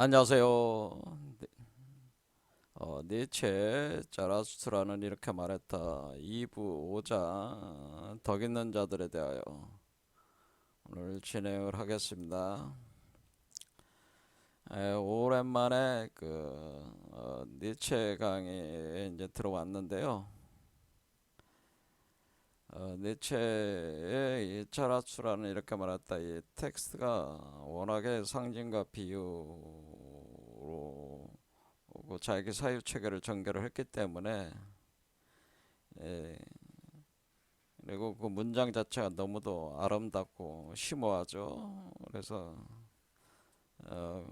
안녕하세요. 니체 자라투스트라는 이렇게 말했다. 2부 5장 덕 있는 자들에 대하여 오늘 진행을 하겠습니다. 오랜만에 니체 강의에 이제 들어왔는데요. 니체의 이 자라투스트라는 이렇게 말했다. 이 텍스트가 워낙에 상징과 비유로 자기 사유 체계를 전개를 했기 때문에 예, 그리고 그 문장 자체가 너무도 아름답고 심오하죠. 그래서 어,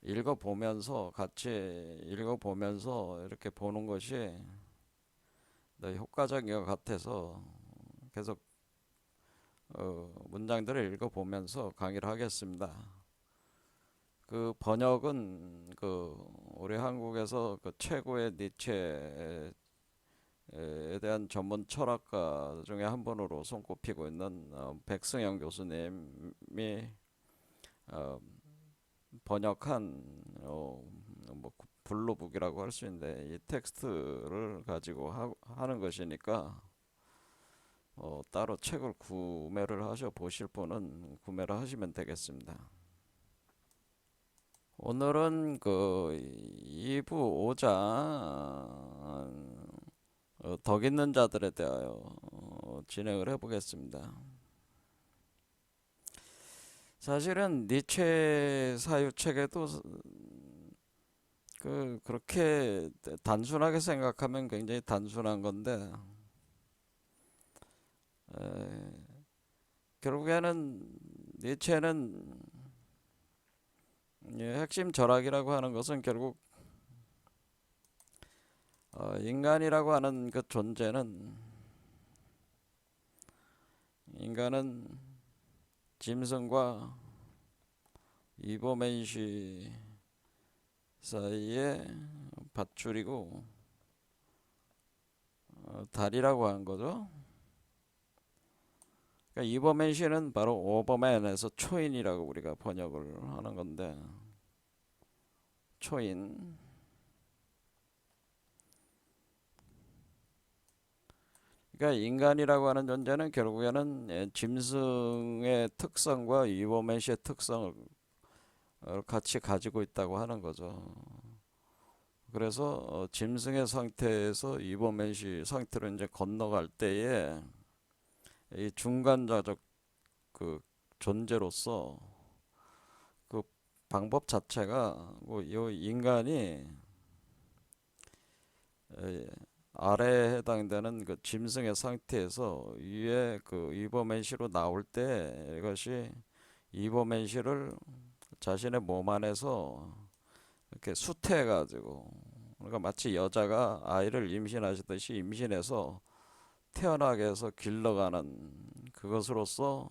읽어보면서 같이 읽어보면서 이렇게 보는 것이 더 효과적인 것 같아서 계속 문장들을 읽어보면서 강의를 하겠습니다. 그 번역은 우리 한국에서 그 최고의 니체에 대한 전문 철학가 중에 한 분으로 손꼽히고 있는 백승영 교수님이 어, 번역한 뭐 블루북이라고 할 수 있는데 이 텍스트를 가지고 하는 것이니까 따로 책을 구매를 하셔 보실 분은 구매를 하시면 되겠습니다. 오늘은 그 2부 5장 덕 있는 자들에 대하여 진행을 해보겠습니다. 사실은 니체 사유책에도 그렇게 단순하게 생각하면 굉장히 단순한 건데 에, 결국에는 니체는 핵심 철학이라고 하는 것은 결국 인간이라고 하는 그 존재는 인간은 짐승과 이보맨시 사이의 밧줄이고 달이라고 하는 거죠. 그러니까 이버맨시는 바로 오버맨에서 초인이라고 우리가 번역을 하는 건데 초인. 그러니까 인간이라고 하는 존재는 결국에는 짐승의 특성과 이버맨시의 특성을 같이 가지고 있다고 하는 거죠. 그래서 짐승의 상태에서 이버맨시 상태로 이제 건너갈 때에 이 중간자적 그 존재로서 그 방법 자체가 이 인간이 아래에 해당되는 그 짐승의 상태에서 위에 그 이버맨시로 나올 때 이것이 이버맨시를 자신의 몸 안에서 이렇게 수태해 가지고 그러니까 마치 여자가 아이를 임신하시듯이 임신해서 태어나게 해서 길러가는 그것으로서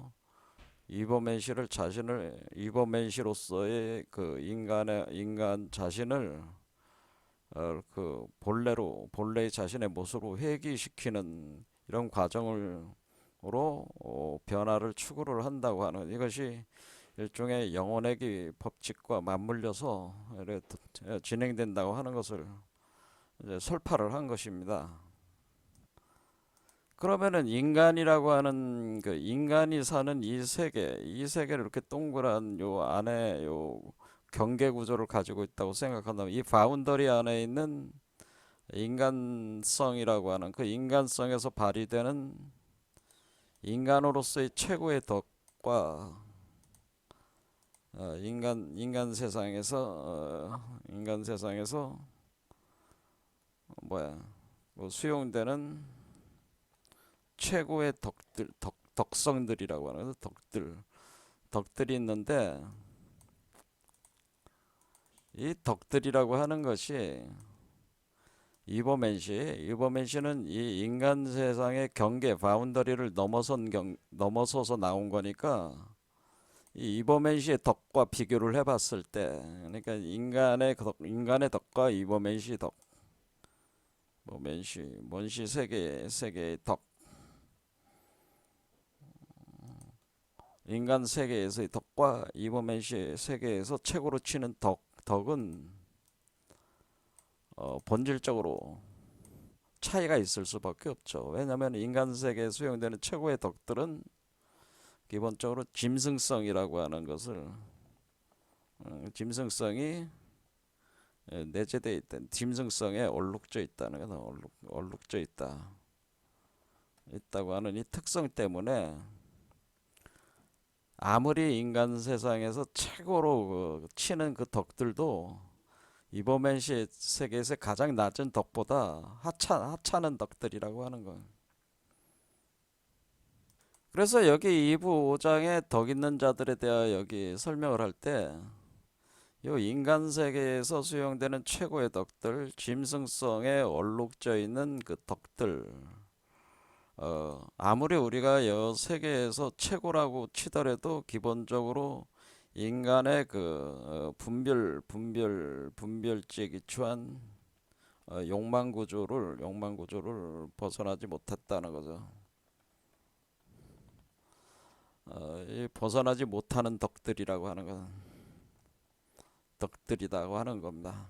이버맨시를 자신을 이버맨시로서의 그 인간 자신을 그 본래의 자신의 모습으로 회귀시키는 이런 과정으로 변화를 추구를 한다고 하는 이것이 일종의 영혼의 법칙과 맞물려서 진행된다고 하는 것을 이제 설파를 한 것입니다. 그러면은 인간이라고 하는 그 인간이 사는 이 세계를 이렇게 동그란 요 안에 요 경계 구조를 가지고 있다고 생각한다면 이 바운더리 안에 있는 인간성이라고 하는 그 인간성에서 발휘되는 인간으로서의 최고의 덕과 인간 세상에서 뭐야 수용되는 최고의 덕성들이라고 하는 덕들이 있는데 이 덕들이라고 하는 것이 이버맨시는 이 인간 세상의 경계 바운더리를 넘어서서 나온 거니까 이 이버맨시의 덕과 비교를 해봤을 때 그러니까 인간의 덕과 이버맨시 덕 먼시 세계의 덕 인간 세계에서의 덕과 이버맨시의 세계에서 최고로 치는 덕은 본질적으로 차이가 있을 수밖에 없죠. 왜냐하면 인간 세계에 수용되는 최고의 덕들은 기본적으로 짐승성이라고 하는 것을 짐승성이 내재되어 있다. 짐승성에 얼룩져 있다는 것은 얼룩져 있다고 하는 이 특성 때문에 아무리 인간 세상에서 최고로 치는 그 덕들도 이버맨시 세계에서 가장 낮은 덕보다 하찮은 덕들이라고 하는 거예요. 그래서 여기 2부 5장에 덕 있는 자들에 대하여 여기 설명을 할 때 이 인간 세계에서 수용되는 최고의 덕들, 짐승성에 얼룩져 있는 그 덕들, 아무리 우리가 이 세계에서 최고라고 치더라도 기본적으로 인간의 그 분별지에 기초한 욕망 구조를 벗어나지 못했다는 거죠. 이 벗어나지 못하는 덕들이라고 하는 건 덕들이라고 하는 겁니다.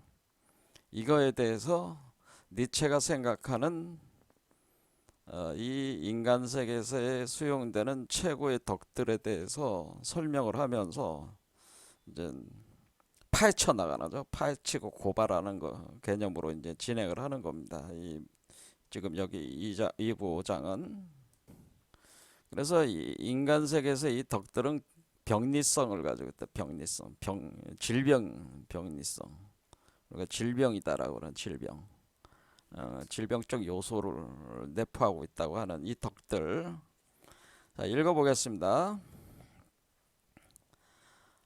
이거에 대해서 니체가 생각하는 이 인간 세계에서 수용되는 최고의 덕들에 대해서 설명을 하면서 이제 파헤쳐 나가죠. 파헤치고 고발하는 거 개념으로 이제 진행을 하는 겁니다. 지금 여기 2부 5장은 그래서 이 인간 세계에서 이 덕들은 병리성을 가지고 있다. 병리성, 병리성. 그러니까 질병이다라고 하는 질병적 요소를 내포하고 있다고 하는 이 덕들. 자, 읽어보겠습니다.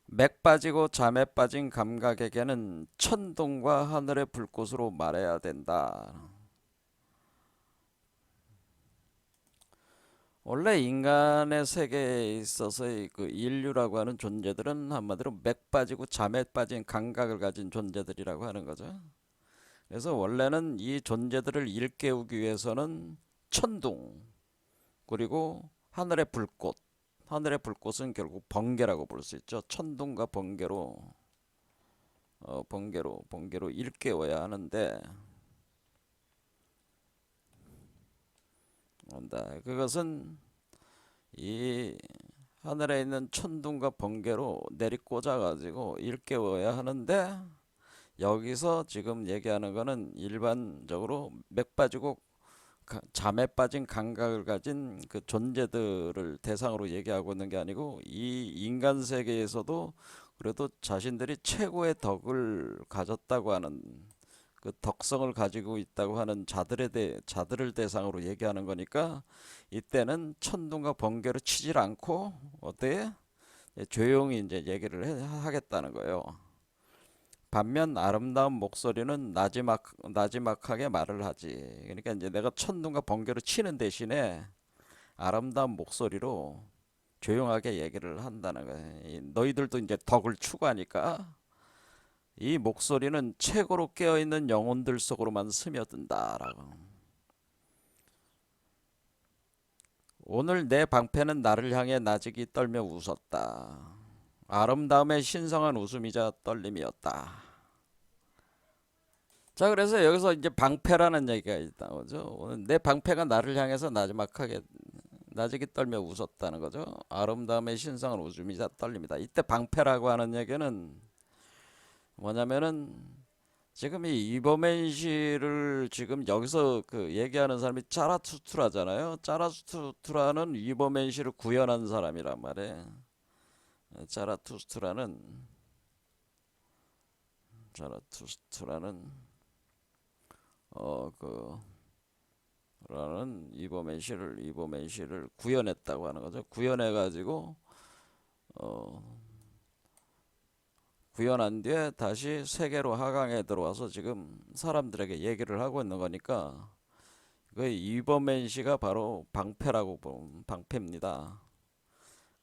맥 빠지고 잠에 빠진 감각에게는 천둥과 하늘의 불꽃으로 말해야 된다. 원래 인간의 세계에 있어서의 그 인류라고 하는 존재들은 한마디로 맥 빠지고 잠에 빠진 감각을 가진 존재들이라고 하는 거죠. 그래서 원래는 이 존재들을 일깨우기 위해서는 천둥 그리고 하늘의 불꽃은 결국 번개라고 볼 수 있죠. 천둥과 번개로 일깨워야 하는데 그것은 이 하늘에 있는 천둥과 번개로 내리꽂아 가지고 일깨워야 하는데 여기서 지금 얘기하는 거는 일반적으로 맥 빠지고 잠에 빠진 감각을 가진 그 존재들을 대상으로 얘기하고 있는 게 아니고 이 인간 세계에서도 그래도 자신들이 최고의 덕을 가졌다고 하는 그 덕성을 가지고 있다고 하는 자들을 대상으로 얘기하는 거니까 이때는 천둥과 번개로 치질 않고 어때? 조용히 이제 얘기를 하겠다는 거예요. 반면 아름다운 목소리는 나지막하게 말을 하지. 그러니까 이제 내가 천둥과 번개로 치는 대신에 아름다운 목소리로 조용하게 얘기를 한다는 거예요. 너희들도 이제 덕을 추구하니까 이 목소리는 최고로 깨어있는 영혼들 속으로만 스며든다라고. 오늘 내 방패는 나를 향해 나직이 떨며 웃었다. 아름다움의 신성한 웃음이자 떨림이었다. 자, 그래서 여기서 이제 방패라는 얘기가 나오죠. 오늘 내 방패가 나를 향해서 나직이 떨며 웃었다는 거죠. 아름다움의 신성한 웃음이자 떨림이다. 이때 방패라고 하는 얘기는 뭐냐면은 지금 이 이버맨시를 지금 여기서 그 얘기하는 사람이 짜라투투라잖아요. 짜라투투라는 이버맨시를 구현한 사람이란 말이에요. 자라투스트라는 라는 이버맨시를 구현했다고 하는 거죠. 구현해 가지고 구현한 뒤에 다시 세계로 하강에 들어와서 지금 사람들에게 얘기를 하고 있는 거니까 그 이버맨시가 바로 방패입니다.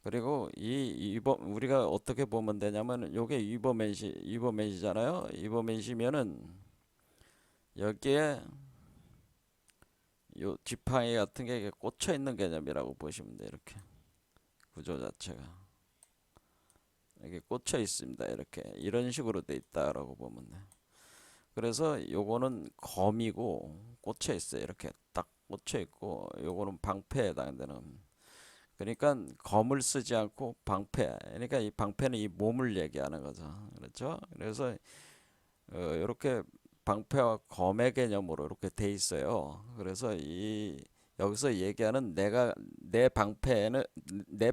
그리고 우리가 어떻게 보면 되냐면 요게 이버맨시잖아요. 이버맨시면은 여기에 요 지팡이 같은 게 꽂혀 있는 개념이라고 보시면 돼요. 이렇게 구조 자체가. 이게 꽂혀 있습니다. 이렇게 이런 식으로 돼 있다라고 보면 돼. 그래서 요거는 검이고 꽂혀 있어요. 이렇게 딱 꽂혀 있고 요거는 방패에 해당되는. 그러니까 검을 쓰지 않고 방패. 그러니까 이 방패는 이 몸을 얘기하는 거죠. 그렇죠? 그래서 이렇게 방패와 검의 개념으로 이렇게 돼 있어요. 그래서 이 여기서 얘기하는 내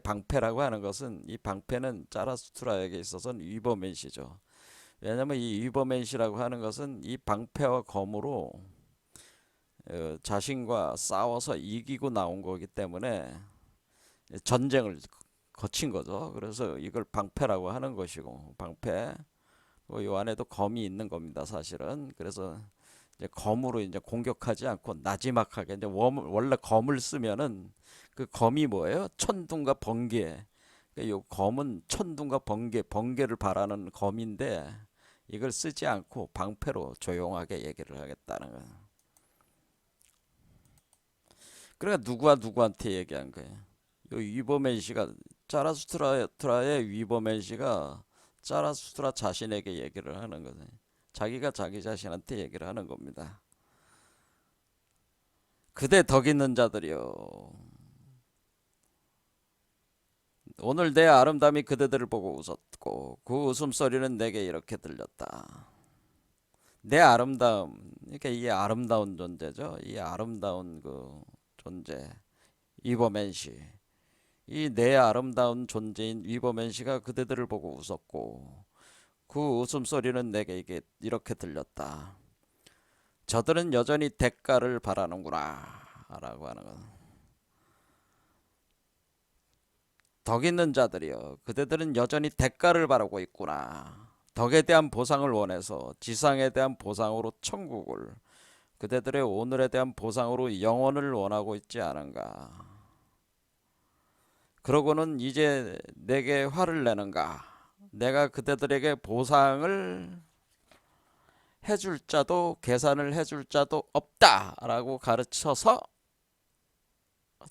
방패라고 하는 것은 이 방패는 짜라수트라에게 있어서는 위버맨시죠. 왜냐하면 이 위버맨시라고 하는 것은 이 방패와 검으로 자신과 싸워서 이기고 나온 거기 때문에 전쟁을 거친 거죠. 그래서 이걸 방패라고 하는 것이고 방패. 이 안에도 검이 있는 겁니다, 사실은. 그래서 이제 검으로 이제 공격하지 않고 나지막하게 이제 원래 검을 쓰면은 그 검이 뭐예요? 천둥과 번개. 이 검은 천둥과 번개를 바라는 검인데 이걸 쓰지 않고 방패로 조용하게 얘기를 하겠다는 거예요. 그러니까 누구와 누구한테 얘기한 거예요? 요 위버맨 씨가 짜라수트라의 위버맨 씨가 짜라수트라 자신에게 얘기를 하는 거죠. 자기가 자기 자신한테 얘기를 하는 겁니다. 그대 덕 있는 자들이여, 오늘 내 아름다움이 그대들을 보고 웃었고 그 웃음소리는 내게 이렇게 들렸다. 내 아름다움, 그러니까 이 아름다운 존재죠. 이 아름다운 그 존재, 위버맨시. 이 내 아름다운 존재인 위버맨시가 그대들을 보고 웃었고 그 웃음소리는 내게 이게 이렇게 들렸다. 저들은 여전히 대가를 바라는구나 라고 하는 것. 덕 있는 자들이여, 그대들은 여전히 대가를 바라고 있구나. 덕에 대한 보상을 원해서 지상에 대한 보상으로 천국을, 그대들의 오늘에 대한 보상으로 영원을 원하고 있지 않은가. 그러고는 이제 내게 화를 내는가. 내가 그대들에게 보상을 해줄 자도 계산을 해줄 자도 없다라고 가르쳐서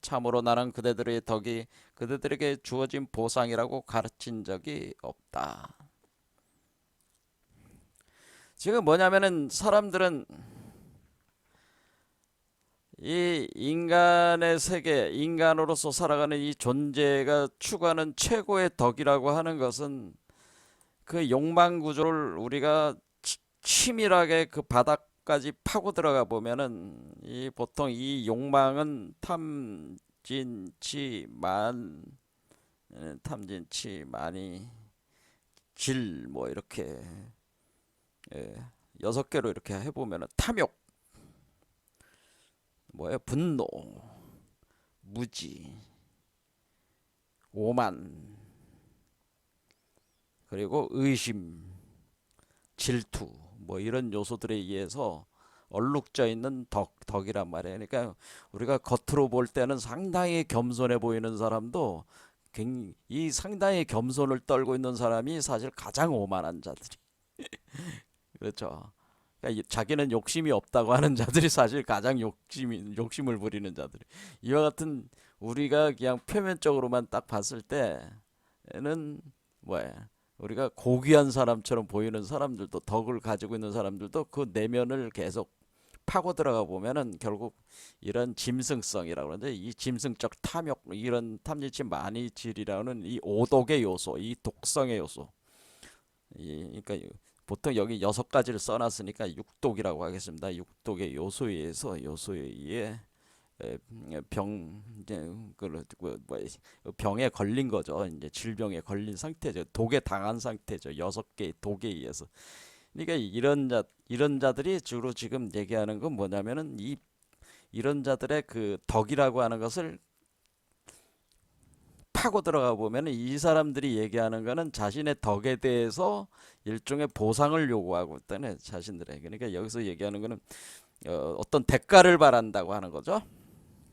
참으로 나는 그대들의 덕이 그대들에게 주어진 보상이라고 가르친 적이 없다. 지금 뭐냐면은 사람들은 이 인간의 세계, 인간으로서 살아가는 이 존재가 추구하는 최고의 덕이라고 하는 것은 그 욕망 구조를 우리가 치밀하게 그 바닥까지 파고 들어가 보면은 이 보통 이 욕망은 탐진치 많이 질 뭐 이렇게 예, 6개로 이렇게 해보면은 탐욕, 뭐예요? 분노, 무지, 오만, 그리고 의심, 질투, 뭐 이런 요소들에 의해서 얼룩져 있는 덕이란 말이에요. 그러니까 우리가 겉으로 볼 때는 상당히 겸손해 보이는 사람도 이 상당히 겸손을 떨고 있는 사람이 사실 가장 오만한 자들이. 그렇죠. 그러니까 자기는 욕심이 없다고 하는 자들이 사실 가장 욕심을 부리는 자들이. 이와 같은 우리가 그냥 표면적으로만 딱 봤을 때는 뭐야? 우리가 고귀한 사람처럼 보이는 사람들도 덕을 가지고 있는 사람들도 그 내면을 계속 파고 들어가 보면은 결국 이런 짐승성이라고 그러는데 이 짐승적 탐욕 이런 탐진치 만이질이라는 이 오독의 요소, 이 독성의 요소. 그러니까 보통 여기 6가지를 써놨으니까 육독이라고 하겠습니다. 육독의 요소에 의해서 요소에 의해 병 이제 뭐 병에 걸린 거죠. 이제 질병에 걸린 상태죠. 독에 당한 상태죠. 6개의 독에 의해서. 그러니까 이런 자들이 주로 지금 얘기하는 건 뭐냐면은 이런 자들의 그 덕이라고 하는 것을 파고 들어가 보면 이 사람들이 얘기하는 거는 자신의 덕에 대해서 일종의 보상을 요구하고 있다네, 자신들의. 그러니까 여기서 얘기하는 거는 어떤 대가를 바란다고 하는 거죠.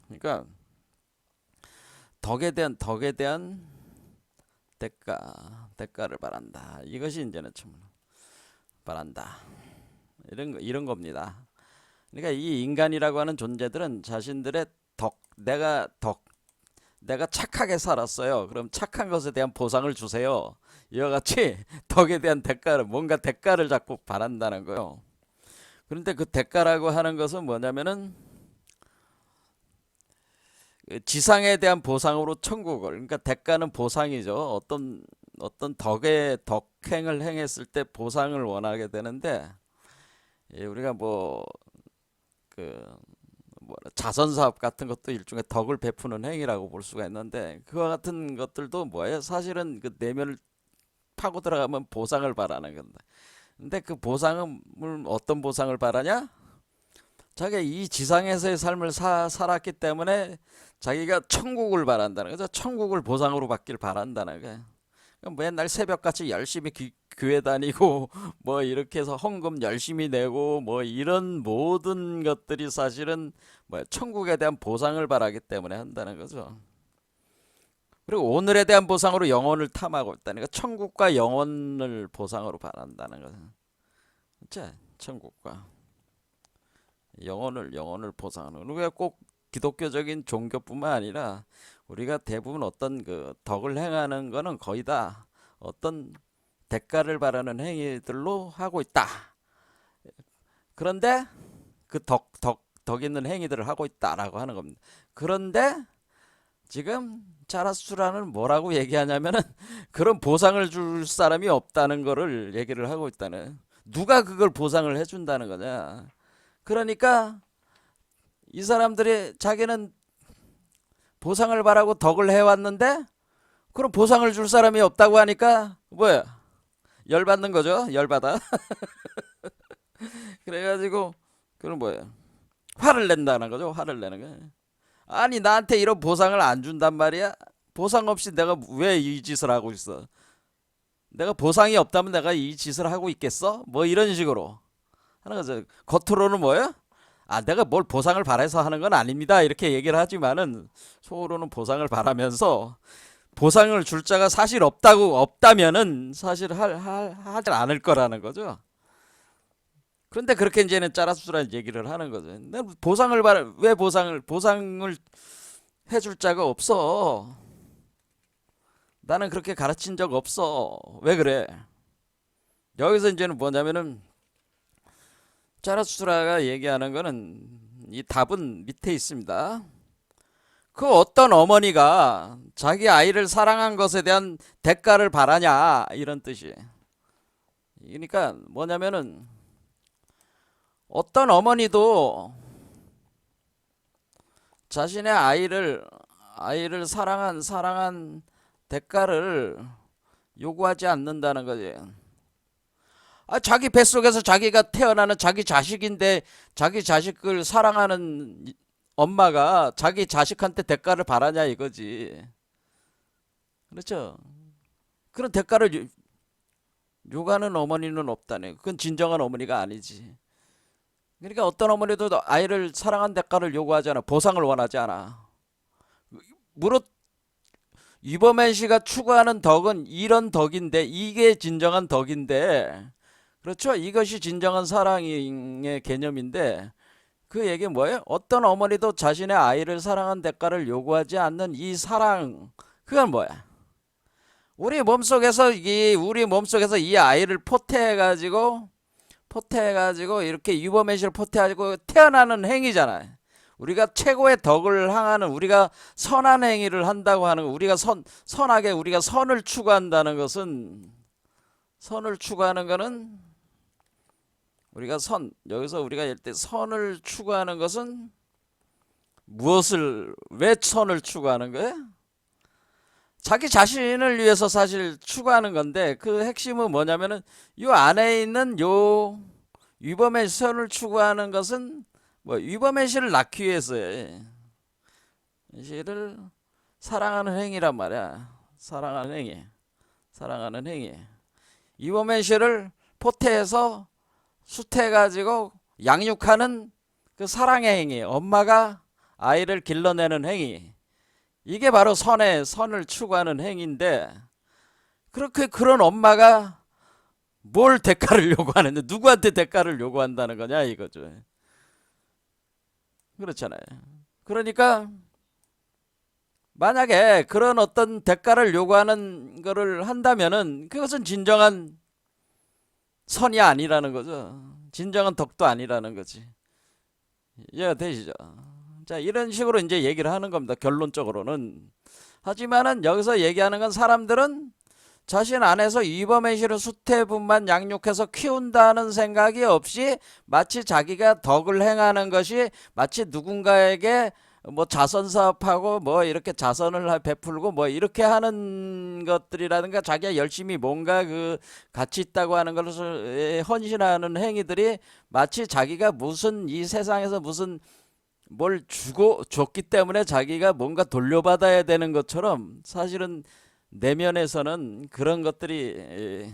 그러니까 덕에 대한 대가를 바란다. 이것이 이제는 참 바란다. 이런 겁니다. 그러니까 이 인간이라고 하는 존재들은 자신들의 내가 착하게 살았어요. 그럼 착한 것에 대한 보상을 주세요. 이와 같이 덕에 대한 대가를, 뭔가 대가를 자꾸 바란다는 거예요. 그런데 그 대가라고 하는 것은 뭐냐면은 지상에 대한 보상으로 천국을, 그러니까 대가는 보상이죠. 어떤 덕행을 행했을 때 보상을 원하게 되는데, 우리가 그 자선 사업 같은 것도 일종의 덕을 베푸는 행위라고 볼 수가 있는데, 그와 같은 것들도 뭐예요? 사실은 그 내면을 파고 들어가면 보상을 바라는 건데, 근데 그 보상은 어떤 보상을 바라냐? 자기가 이 지상에서의 삶을 살았기 때문에 자기가 천국을 바란다는 거죠. 천국을 보상으로 받길 바란다는 거예요. 맨날 새벽같이 열심히 교회 다니고 뭐 이렇게 해서 헌금 열심히 내고 뭐 이런 모든 것들이 사실은 뭐 천국에 대한 보상을 바라기 때문에 한다는 거죠. 그리고 오늘에 대한 보상으로 영혼을 탐하고 있다니까, 천국과 영혼을 보상으로 바란다는 거죠. 자, 천국과 영혼을 보상하는, 우리가 꼭 기독교적인 종교뿐만 아니라 우리가 대부분 어떤 그 덕을 행하는 거는 거의 다 어떤 대가를 바라는 행위들로 하고 있다. 그런데 그 덕 있는 행위들을 하고 있다라고 하는 겁니다. 그런데 지금 자라수라는 뭐라고 얘기하냐면은 그런 보상을 줄 사람이 없다는 거를 얘기를 하고 있다는. 누가 그걸 보상을 해준다는 거냐. 그러니까 이 사람들이 자기는 보상을 바라고 덕을 해왔는데 그럼 보상을 줄 사람이 없다고 하니까 뭐야? 열받는 거죠. 열받아. 그래가지고 그럼 뭐야? 화를 낸다는 거죠. 화를 내는 거야. 아니 나한테 이런 보상을 안 준단 말이야. 보상 없이 내가 왜 이 짓을 하고 있어? 내가 보상이 없다면 내가 이 짓을 하고 있겠어? 뭐 이런 식으로 하는 거죠. 겉으로는 뭐야? 아, 내가 뭘 보상을 바라서 하는 건 아닙니다. 이렇게 얘기를 하지만은 속으로는 보상을 바라면서, 보상을 줄 자가 사실 없다면은 사실 하지 않을 거라는 거죠. 그런데 그렇게 이제는 짜라수라는 얘기를 하는 거죠. 내가 왜 보상을 해줄 자가 없어. 나는 그렇게 가르친 적 없어. 왜 그래? 여기서 이제는 뭐냐면은 짜라수라가 얘기하는 거는, 이 답은 밑에 있습니다. 그 어떤 어머니가 자기 아이를 사랑한 것에 대한 대가를 바라냐, 이런 뜻이에요. 그러니까 뭐냐면은 어떤 어머니도 자신의 아이를 사랑한 대가를 요구하지 않는다는 거지. 아, 자기 뱃속에서 자기가 태어나는 자기 자식인데 자기 자식을 사랑하는 엄마가 자기 자식한테 대가를 바라냐 이거지. 그렇죠? 그런 대가를 요구하는 어머니는 없다네. 그건 진정한 어머니가 아니지. 그러니까 어떤 어머니도 아이를 사랑한 대가를 요구하지 않아. 보상을 원하지 않아. 무릇 이범현 씨가 추구하는 덕은 이런 덕인데, 이게 진정한 덕인데, 그렇죠? 이것이 진정한 사랑의 개념인데, 그 얘기 뭐예요? 어떤 어머니도 자신의 아이를 사랑한 대가를 요구하지 않는 이 사랑, 그건 뭐야? 우리 몸속에서 이 아이를 포태해가지고 이렇게 유범현 씨를 포태해가지고 태어나는 행위잖아요. 우리가 최고의 덕을 향하는, 우리가 선한 행위를 한다고 하는 거, 우리가 선하게 우리가 선을 추구한다는 것은, 선을 추구하는 거는 여기서 우리가 할 때 선을 추구하는 것은 왜 선을 추구하는 거예요? 자기 자신을 위해서 사실 추구하는 건데, 그 핵심은 뭐냐면은 요 안에 있는 요 위범의 선을 추구하는 것은 위범의 씨를 낳기 위해서예요. 씨를 사랑하는 행위란 말이야. 사랑하는 행위. 위범의 씨를 포태해서 수태해가지고 양육하는 그 사랑의 행위, 엄마가 아이를 길러내는 행위, 이게 바로 선을 추구하는 행위인데, 그런 엄마가 뭘 대가를 요구하는데, 누구한테 대가를 요구한다는 거냐 이거죠. 그렇잖아요. 그러니까 만약에 그런 어떤 대가를 요구하는 거를 한다면은 그것은 진정한 선이 아니라는 거죠. 진정한 덕도 아니라는 거지. 이해가 되시죠? 자, 이런 식으로 이제 얘기를 하는 겁니다. 결론적으로는. 하지만은 여기서 얘기하는 건 사람들은 자신 안에서 위범의 실을 수태분만 양육해서 키운다는 생각이 없이 마치 자기가 덕을 행하는 것이 마치 누군가에게 뭐 자선 사업하고 뭐 이렇게 자선을 베풀고 뭐 이렇게 하는 것들이라든가 자기가 열심히 뭔가 그 가치 있다고 하는 것을 헌신하는 행위들이 마치 자기가 무슨 이 세상에서 무슨 뭘 줬기 때문에 자기가 뭔가 돌려받아야 되는 것처럼 사실은 내면에서는 그런 것들이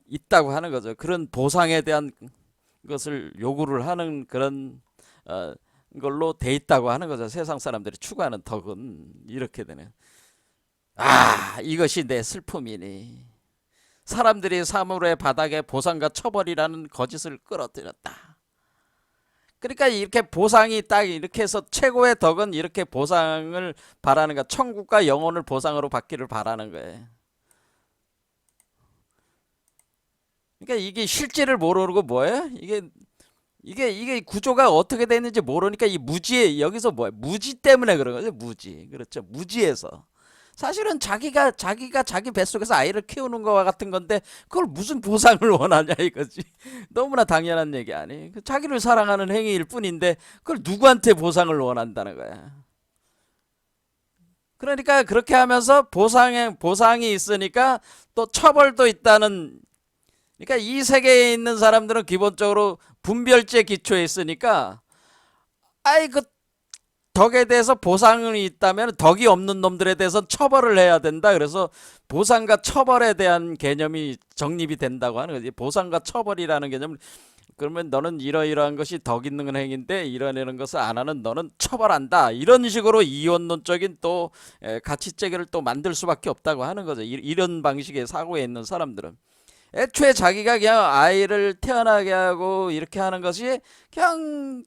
있다고 하는 거죠. 그런 보상에 대한 것을 요구를 하는 그런 걸로 돼 있다고 하는 거죠. 세상 사람들이 추구하는 덕은 이렇게 되는. 이것이 내 슬픔이니. 사람들이 사물의 바닥에 보상과 처벌이라는 거짓을 끌어들였다. 그러니까 이렇게 보상이 딱 이렇게 해서 최고의 덕은 이렇게 보상을 바라는 거야. 천국과 영혼을 보상으로 받기를 바라는 거예요. 그러니까 이게 실제를 모르고 뭐예요? 이게 구조가 어떻게 되는지 모르니까 이 무지에 여기서 뭐야? 무지 때문에 그런 거죠. 무지. 그렇죠. 무지에서. 사실은 자기가 자기 뱃속에서 아이를 키우는 거와 같은 건데 그걸 무슨 보상을 원하냐 이거지. 너무나 당연한 얘기 아니. 자기를 사랑하는 행위일 뿐인데 그걸 누구한테 보상을 원한다는 거야. 그러니까 그렇게 하면서 보상이 있으니까 또 처벌도 있다는. 그러니까 이 세계에 있는 사람들은 기본적으로 분별제 기초에 있으니까 그 덕에 대해서 보상이 있다면 덕이 없는 놈들에 대해서 처벌을 해야 된다. 그래서 보상과 처벌에 대한 개념이 정립이 된다고 하는 거지. 보상과 처벌이라는 개념을 그러면 너는 이러이러한 것이 덕 있는 행위인데 이런 것을 안 하는 너는 처벌한다. 이런 식으로 이원론적인 또 가치체계를 또 만들 수밖에 없다고 하는 거죠. 이런 방식의 사고에 있는 사람들은. 애초에 자기가 그냥 아이를 태어나게 하고 이렇게 하는 것이 그냥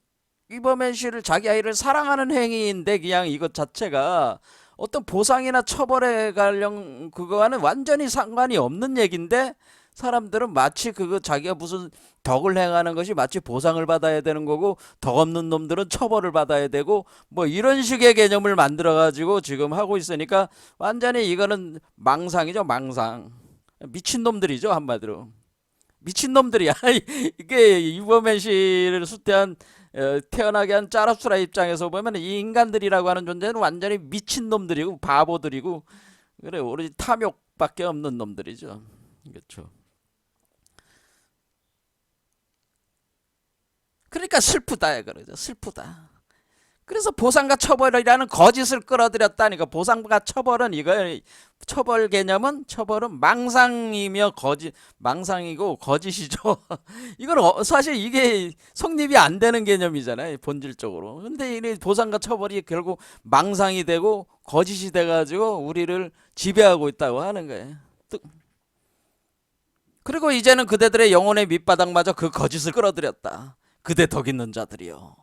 이범현 씨를 자기 아이를 사랑하는 행위인데 그냥 이것 자체가 어떤 보상이나 처벌에 관련 그거와는 완전히 상관이 없는 얘기인데 사람들은 마치 그거 자기가 무슨 덕을 행하는 것이 마치 보상을 받아야 되는 거고 덕 없는 놈들은 처벌을 받아야 되고 뭐 이런 식의 개념을 만들어 가지고 지금 하고 있으니까 완전히 이거는 망상이죠. 망상. 미친놈들이죠. 한마디로 미친놈들이야. 이게 이범현 씨를 수태한 태어나게 한 짜라수라 입장에서 보면 이 인간들이라고 하는 존재는 완전히 미친놈들이고 바보들이고 그래 오로지 탐욕밖에 없는 놈들이죠. 그렇죠. 그러니까 슬프다 그러죠. 슬프다. 그래서 보상과 처벌이라는 거짓을 끌어들였다니까. 보상과 처벌은 처벌 개념은 처벌은 망상이며 망상이고 거짓이죠. 이건 사실 이게 성립이 안 되는 개념이잖아요. 본질적으로. 근데 이 보상과 처벌이 결국 망상이 되고 거짓이 돼가지고 우리를 지배하고 있다고 하는 거예요. 그리고 이제는 그대들의 영혼의 밑바닥마저 그 거짓을 끌어들였다. 그대 덕 있는 자들이요.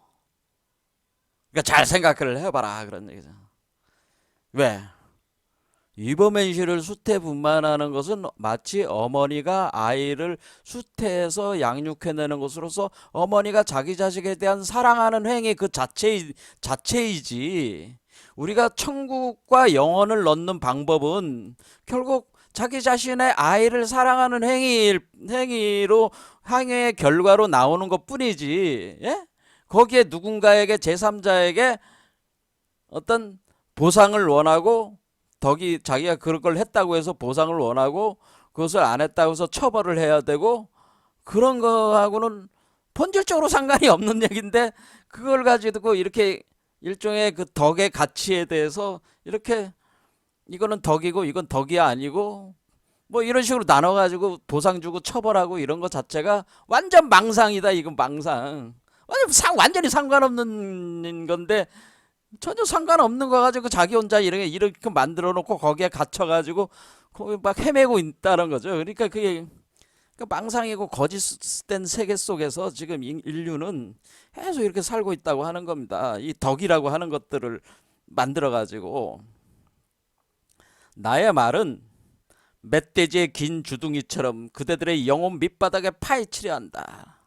그러니까 잘 생각을 해봐라 그런 얘기죠. 왜? 이범현 씨를 수태분만하는 것은 마치 어머니가 아이를 수태해서 양육해내는 것으로서 어머니가 자기 자식에 대한 사랑하는 행위 그 자체이지. 우리가 천국과 영혼을 넣는 방법은 결국 자기 자신의 아이를 사랑하는 행위로 행위의 결과로 나오는 것 뿐이지. 예? 거기에 누군가에게 제3자에게 어떤 보상을 원하고 덕이 자기가 그런 걸 했다고 해서 보상을 원하고 그것을 안 했다고 해서 처벌을 해야 되고 그런 거하고는 본질적으로 상관이 없는 얘기인데 그걸 가지고 이렇게 일종의 그 덕의 가치에 대해서 이렇게 이거는 덕이고 이건 덕이 아니고 뭐 이런 식으로 나눠가지고 보상 주고 처벌하고 이런 것 자체가 완전 망상이다. 이건 망상. 완전히 상관없는 건데 전혀 상관없는 거 가지고 자기 혼자 이렇게 만들어 놓고 거기에 갇혀가지고 거기 막 헤매고 있다는 거죠. 그러니까 그게 망상이고 거짓된 세계 속에서 지금 인류는 계속 이렇게 살고 있다고 하는 겁니다. 이 덕이라고 하는 것들을 만들어 가지고 나의 말은 멧돼지의 긴 주둥이처럼 그대들의 영혼 밑바닥에 파헤치려 한다.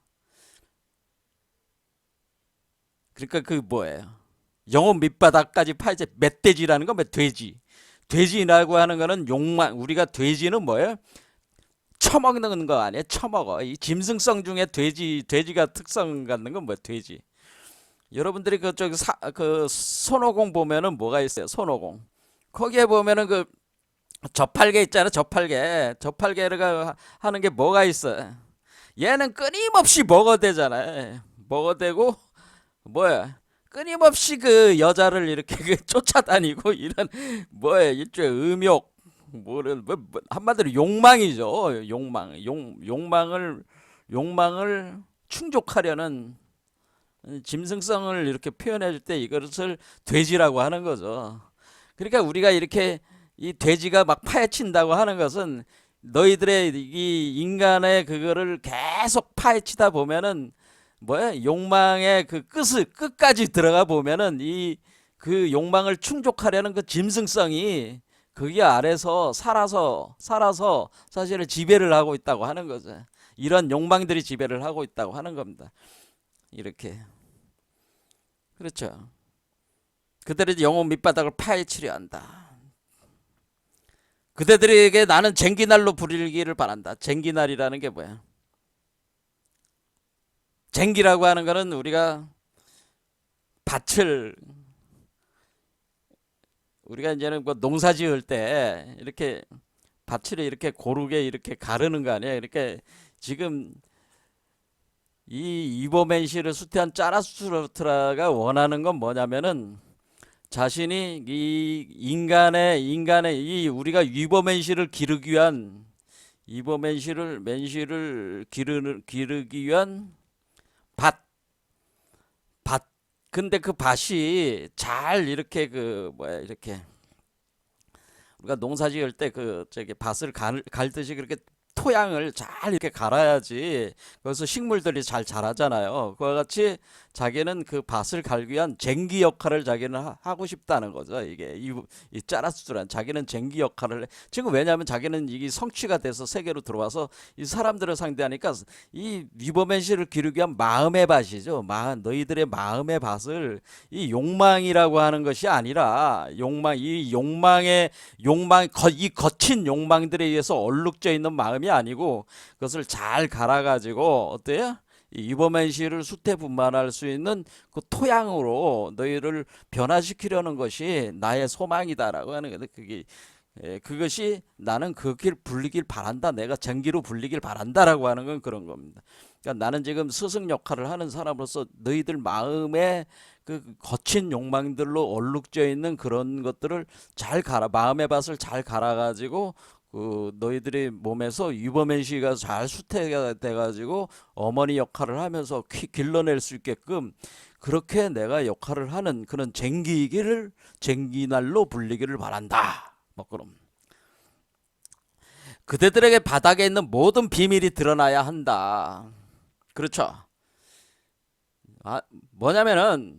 그러니까 그 뭐예요? 영혼 밑바닥까지 파헤치. 멧돼지라는 건 뭐 돼지. 돼지라고 하는 거는 욕망. 우리가 돼지는 뭐예요? 처먹는 거 아니에요? 처먹어. 이 짐승성 중에 돼지가 특성 갖는 건 뭐야? 돼지. 여러분들이 그쪽 그 손오공 보면은 뭐가 있어요? 손오공. 거기에 보면은 그 저팔계 있잖아. 저팔계가 하는 게 뭐가 있어? 얘는 끊임없이 먹어대잖아. 먹어대고 뭐야? 끊임없이 그 여자를 이렇게 그 쫓아다니고 이런 뭐야? 일종의 음욕. 한마디로 욕망이죠. 욕망을 충족하려는 짐승성을 이렇게 표현해 줄 때 이것을 돼지라고 하는 거죠. 그러니까 우리가 이렇게 이 돼지가 막 파헤친다고 하는 것은 너희들의 이 인간의 그거를 계속 파헤치다 보면은 뭐야? 욕망의 그 끝까지 들어가 보면은 이 그 욕망을 충족하려는 그 짐승성이 거기 아래서 살아서 사실은 지배를 하고 있다고 하는 거죠. 이런 욕망들이 지배를 하고 있다고 하는 겁니다. 이렇게. 그렇죠. 그들의 영혼 밑바닥을 파헤치려 한다. 그대들에게 나는 쟁기날로 부리기를 바란다. 쟁기날이라는 게 뭐야? 쟁기라고 하는 거는 우리가 밭을 우리가 이제는 뭐 농사 지을 때 이렇게 밭을 이렇게 고르게 이렇게 가르는 거 아니에요? 이렇게 지금 이 이보맨 씨를 수태한 짜라수트라가 원하는 건 뭐냐면은 자신이 이 인간의 이 우리가 이보맨 씨를 기르기 위한 맨 씨를 기르기 위한 밭 밭. 근데 그 밭이 잘 이렇게 그 뭐야 이렇게 우리가 농사 지을 때 그 저기 밭을 갈듯이 그렇게 토양을 잘 이렇게 갈아야지 거기서 식물들이 잘 자라잖아요. 그와 같이 자기는 그 밭을 갈기 위한 쟁기 역할을 자기는 하고 싶다는 거죠. 이게 이 짜라수란 자기는 쟁기 역할을 지금 왜냐하면 자기는 이게 성취가 돼서 세계로 들어와서 이 사람들을 상대하니까 이 위버맨 씨를 기르기 위한 마음의 밭이죠. 너희들의 마음의 밭을 이 욕망이라고 하는 것이 아니라 이 거친 욕망들에 의해서 얼룩져 있는 마음이 아니고 그것을 잘 갈아가지고 어때요? 이버맨 씨를 수태분만할 수 있는 그 토양으로 너희를 변화시키려는 것이 나의 소망이다라고 하는 거예요. 그것이 나는 그 길 불리길 바란다. 내가 전기로 불리길 바란다라고 하는 건 그런 겁니다. 그러니까 나는 지금 스승 역할을 하는 사람으로서 너희들 마음에 그 거친 욕망들로 얼룩져 있는 그런 것들을 마음의 밭을 잘 갈아가지고 그 너희들의 몸에서 유버맨 씨가 잘 수태가 돼가지고 어머니 역할을 하면서 길러낼 수 있게끔 그렇게 내가 역할을 하는 그런 쟁기날로 불리기를 바란다. 뭐 그럼 그대들에게 바닥에 있는 모든 비밀이 드러나야 한다. 그렇죠. 뭐냐면은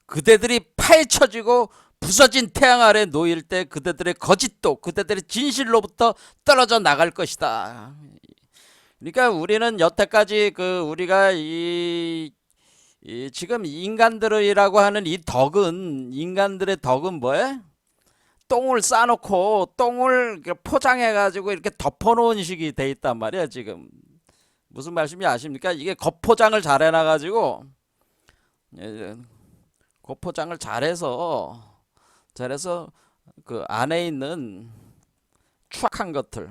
그대들이 파헤쳐지고 부서진 태양 아래 놓일 때 그대들의 거짓도 그대들의 진실로부터 떨어져 나갈 것이다. 그러니까 우리는 여태까지 그 우리가 이 지금 인간들이라고 하는 인간들의 덕은 뭐예요? 똥을 싸놓고 똥을 포장해 가지고 이렇게 덮어놓은 식이 돼 있단 말이야. 지금 무슨 말씀인지 아십니까? 이게 겉포장을 잘 해놔 가지고 겉포장을 잘해서 그 안에 있는 추악한 것들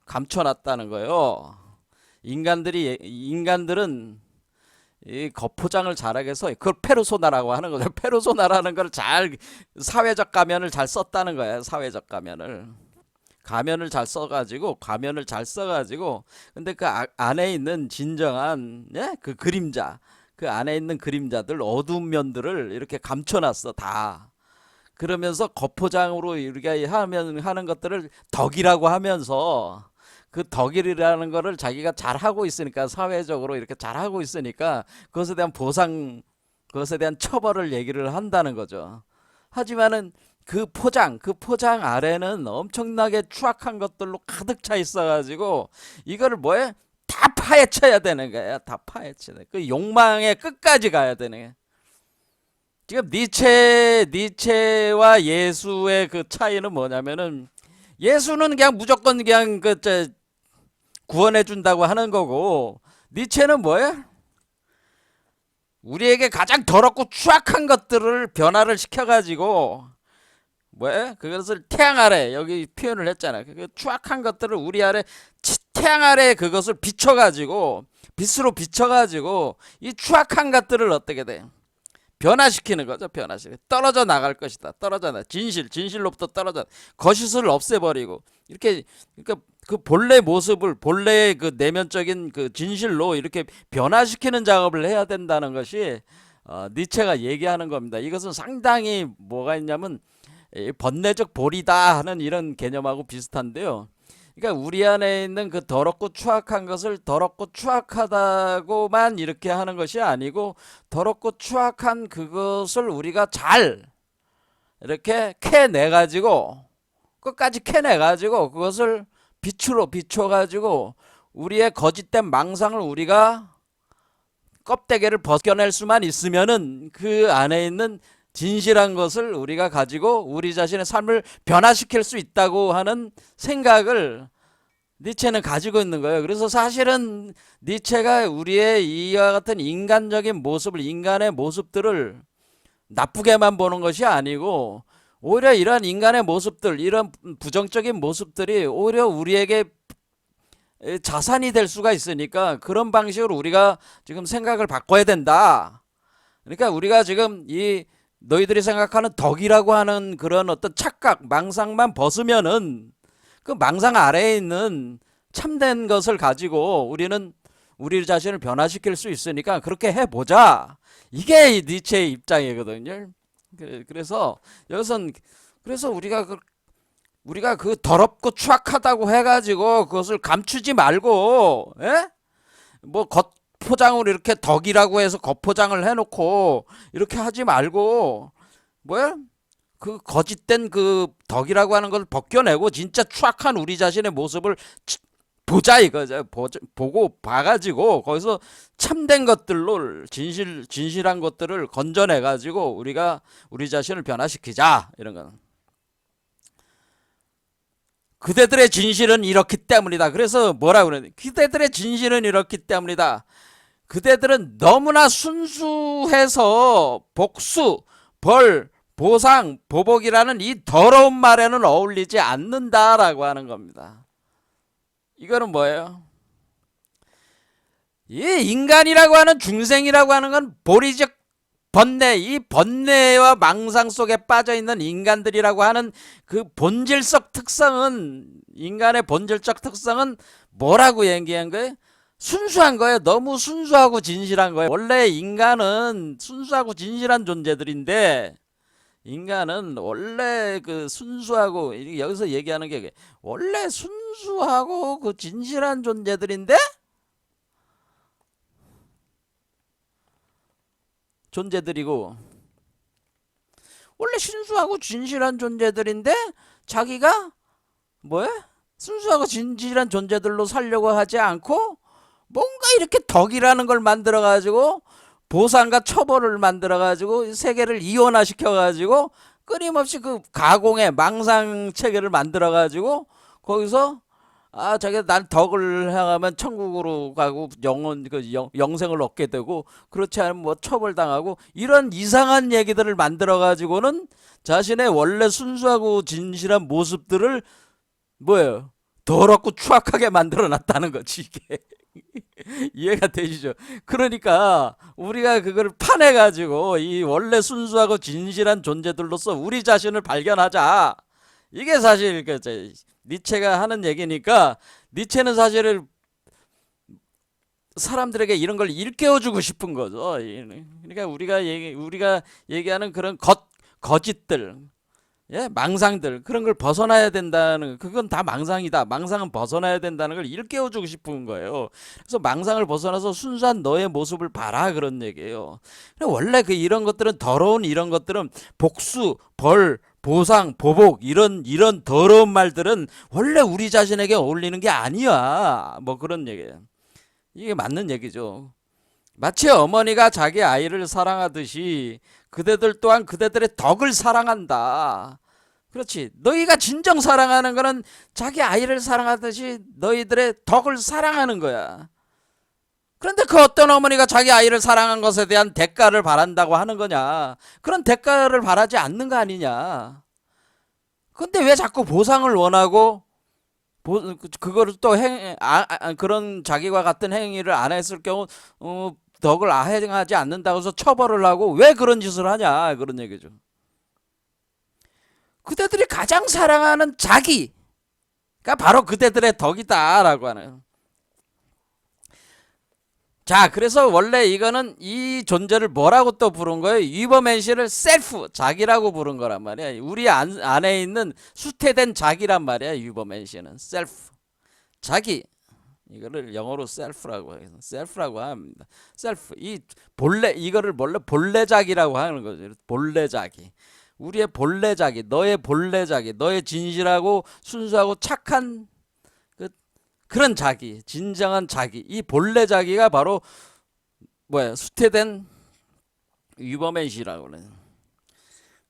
감춰놨다는 거예요. 인간들은 이 겉포장을 잘하게 해서 그걸 페르소나라고 하는 거죠. 페르소나라는 걸 잘 사회적 가면을 잘 썼다는 거예요. 사회적 가면을 잘 써가지고 근데 그 안에 있는 진정한 그 그림자 그 안에 있는 그림자들 어두운 면들을 이렇게 감춰놨어 다. 그러면서 겉포장으로 우리가 하는 것들을 덕이라고 하면서 그 덕이라는 거를 자기가 잘하고 있으니까 사회적으로 이렇게 잘하고 있으니까 그것에 대한 보상 그것에 대한 처벌을 얘기를 한다는 거죠. 하지만은 그 포장 아래는 엄청나게 추악한 것들로 가득 차 있어가지고 이거를 뭐해? 다 파헤쳐야 되는 거야. 다 파헤쳐야 돼. 그 욕망의 끝까지 가야 되는 거야. 지금 니체와 예수의 그 차이는 뭐냐면은 예수는 그냥 무조건 그냥 구원해 준다고 하는 거고 니체는 뭐야? 우리에게 가장 더럽고 추악한 것들을 변화를 시켜가지고 뭐야? 그것을 태양 아래 여기 표현을 했잖아. 그 추악한 것들을 우리 아래 태양 아래 그것을 비춰가지고 빛으로 비춰가지고 이 추악한 것들을 어떻게 돼? 변화시키는 거죠. 변화시켜 떨어져 나갈 것이다. 떨어져 나 진실로부터 떨어져 거짓을 없애버리고 이렇게 그러니까 그 본래 모습을 본래의 그 내면적인 그 진실로 이렇게 변화시키는 작업을 해야 된다는 것이 니체가 얘기하는 겁니다. 이것은 상당히 뭐가 있냐면 번뇌적 볼이다 하는 이런 개념하고 비슷한데요. 그러니까 우리 안에 있는 그 더럽고 추악한 것을 더럽고 추악하다고만 이렇게 하는 것이 아니고 더럽고 추악한 그것을 우리가 잘 이렇게 캐내 가지고 끝까지 캐내 가지고 그것을 빛으로 비춰 가지고 우리의 거짓된 망상을 우리가 껍데기를 벗겨낼 수만 있으면은 그 안에 있는 진실한 것을 우리가 가지고 우리 자신의 삶을 변화시킬 수 있다고 하는 생각을 니체는 가지고 있는 거예요. 그래서 사실은 니체가 우리의 이와 같은 인간적인 모습을 인간의 모습들을 나쁘게만 보는 것이 아니고 오히려 이런 인간의 모습들 이런 부정적인 모습들이 오히려 우리에게 자산이 될 수가 있으니까 그런 방식으로 우리가 지금 생각을 바꿔야 된다. 그러니까 우리가 지금 이 너희들이 생각하는 덕이라고 하는 그런 어떤 착각, 망상만 벗으면은 그 망상 아래에 있는 참된 것을 가지고 우리는 우리 자신을 변화시킬 수 있으니까 그렇게 해보자. 이게 니체의 입장이거든요. 그래서 여기선 그래서 우리가 그 더럽고 추악하다고 해가지고 그것을 감추지 말고, 예? 뭐 겉포장을 이렇게 덕이라고 해서 겉포장을 해놓고 이렇게 하지 말고 뭐야? 그 거짓된 그 덕이라고 하는 걸 벗겨내고 진짜 추악한 우리 자신의 모습을 보자 이거죠. 보고 봐가지고 거기서 참된 것들로 진실한 것들을 건져내가지고 우리가 우리 자신을 변화시키자 이런 거. 그대들의 진실은 이렇기 때문이다. 그래서 뭐라고 그러냐? 그대들의 진실은 이렇기 때문이다. 그대들은 너무나 순수해서 복수, 벌, 보상, 보복이라는 이 더러운 말에는 어울리지 않는다라고 하는 겁니다. 이거는 뭐예요? 이 인간이라고 하는 중생이라고 하는 건 보리적 번뇌, 이 번뇌와 망상 속에 빠져 있는 인간들이라고 하는 그 본질적 특성은 인간의 본질적 특성은 뭐라고 얘기한 거예요? 순수한 거예요. 너무 순수하고 진실한 거예요. 원래 인간은 순수하고 진실한 존재들인데 인간은 원래 그 순수하고 여기서 얘기하는 게 원래 순수하고 그 진실한 존재들인데 존재들이고 원래 순수하고 진실한 존재들인데 자기가 뭐야? 순수하고 진실한 존재들로 살려고 하지 않고 뭔가 이렇게 덕이라는 걸 만들어 가지고 보상과 처벌을 만들어 가지고 세계를 이원화 시켜 가지고 끊임없이 그 가공의 망상 체계를 만들어 가지고 거기서 자기 난 덕을 행하면 천국으로 가고 영생을 얻게 되고 그렇지 않으면 뭐 처벌당하고 이런 이상한 얘기들을 만들어 가지고는 자신의 원래 순수하고 진실한 모습들을 뭐예요? 더럽고 추악하게 만들어 놨다는 거지 이게. 이해가 되시죠? 그러니까 우리가 그걸 파내 가지고 이 원래 순수하고 진실한 존재들로서 우리 자신을 발견하자. 이게 사실 니체가 하는 얘기니까 니체는 사실 사람들에게 이런 걸 일깨워주고 싶은 거죠. 그러니까 우리가 얘기하는 그런 거짓들, 예, 망상들 그런 걸 벗어나야 된다는, 그건 다 망상이다. 망상은 벗어나야 된다는 걸 일깨워주고 싶은 거예요. 그래서 망상을 벗어나서 순수한 너의 모습을 봐라, 그런 얘기예요. 원래 그 이런 것들은, 더러운 이런 것들은 복수, 벌, 보상, 보복, 이런 더러운 말들은 원래 우리 자신에게 어울리는 게 아니야. 뭐 그런 얘기예요. 이게 맞는 얘기죠. 마치 어머니가 자기 아이를 사랑하듯이 그대들 또한 그대들의 덕을 사랑한다. 그렇지. 너희가 진정 사랑하는 거는 자기 아이를 사랑하듯이 너희들의 덕을 사랑하는 거야. 그런데 그 어떤 어머니가 자기 아이를 사랑한 것에 대한 대가를 바란다고 하는 거냐? 그런 대가를 바라지 않는 거 아니냐? 근데 왜 자꾸 보상을 원하고 그거를 또 그런 자기와 같은 행위를 안 했을 경우 덕을 행하지 않는다고 해서 처벌을 하고 왜 그런 짓을 하냐, 그런 얘기죠. 그대들이 가장 사랑하는 자기가 바로 그대들의 덕이다라고 하는. 자, 그래서 원래 이거는 이 존재를 뭐라고 또 부른 거예요? 위버맨시를 셀프, 자기라고 부른 거란 말이야. 우리 안에 있는 수태된 자기란 말이야. 위버맨시는 셀프, 자기. 이거를 영어로 셀프라고 해요. 셀프라고 합니다. 셀프. 이 본래, 이거를 원래 본래자기라고 하는 거죠. 본래자기. 우리의 본래자기, 너의 본래자기, 너의 진실하고 순수하고 착한 그런 자기, 진정한 자기. 이 본래자기가 바로 뭐야? 수태된 위버맨시라고 그래요.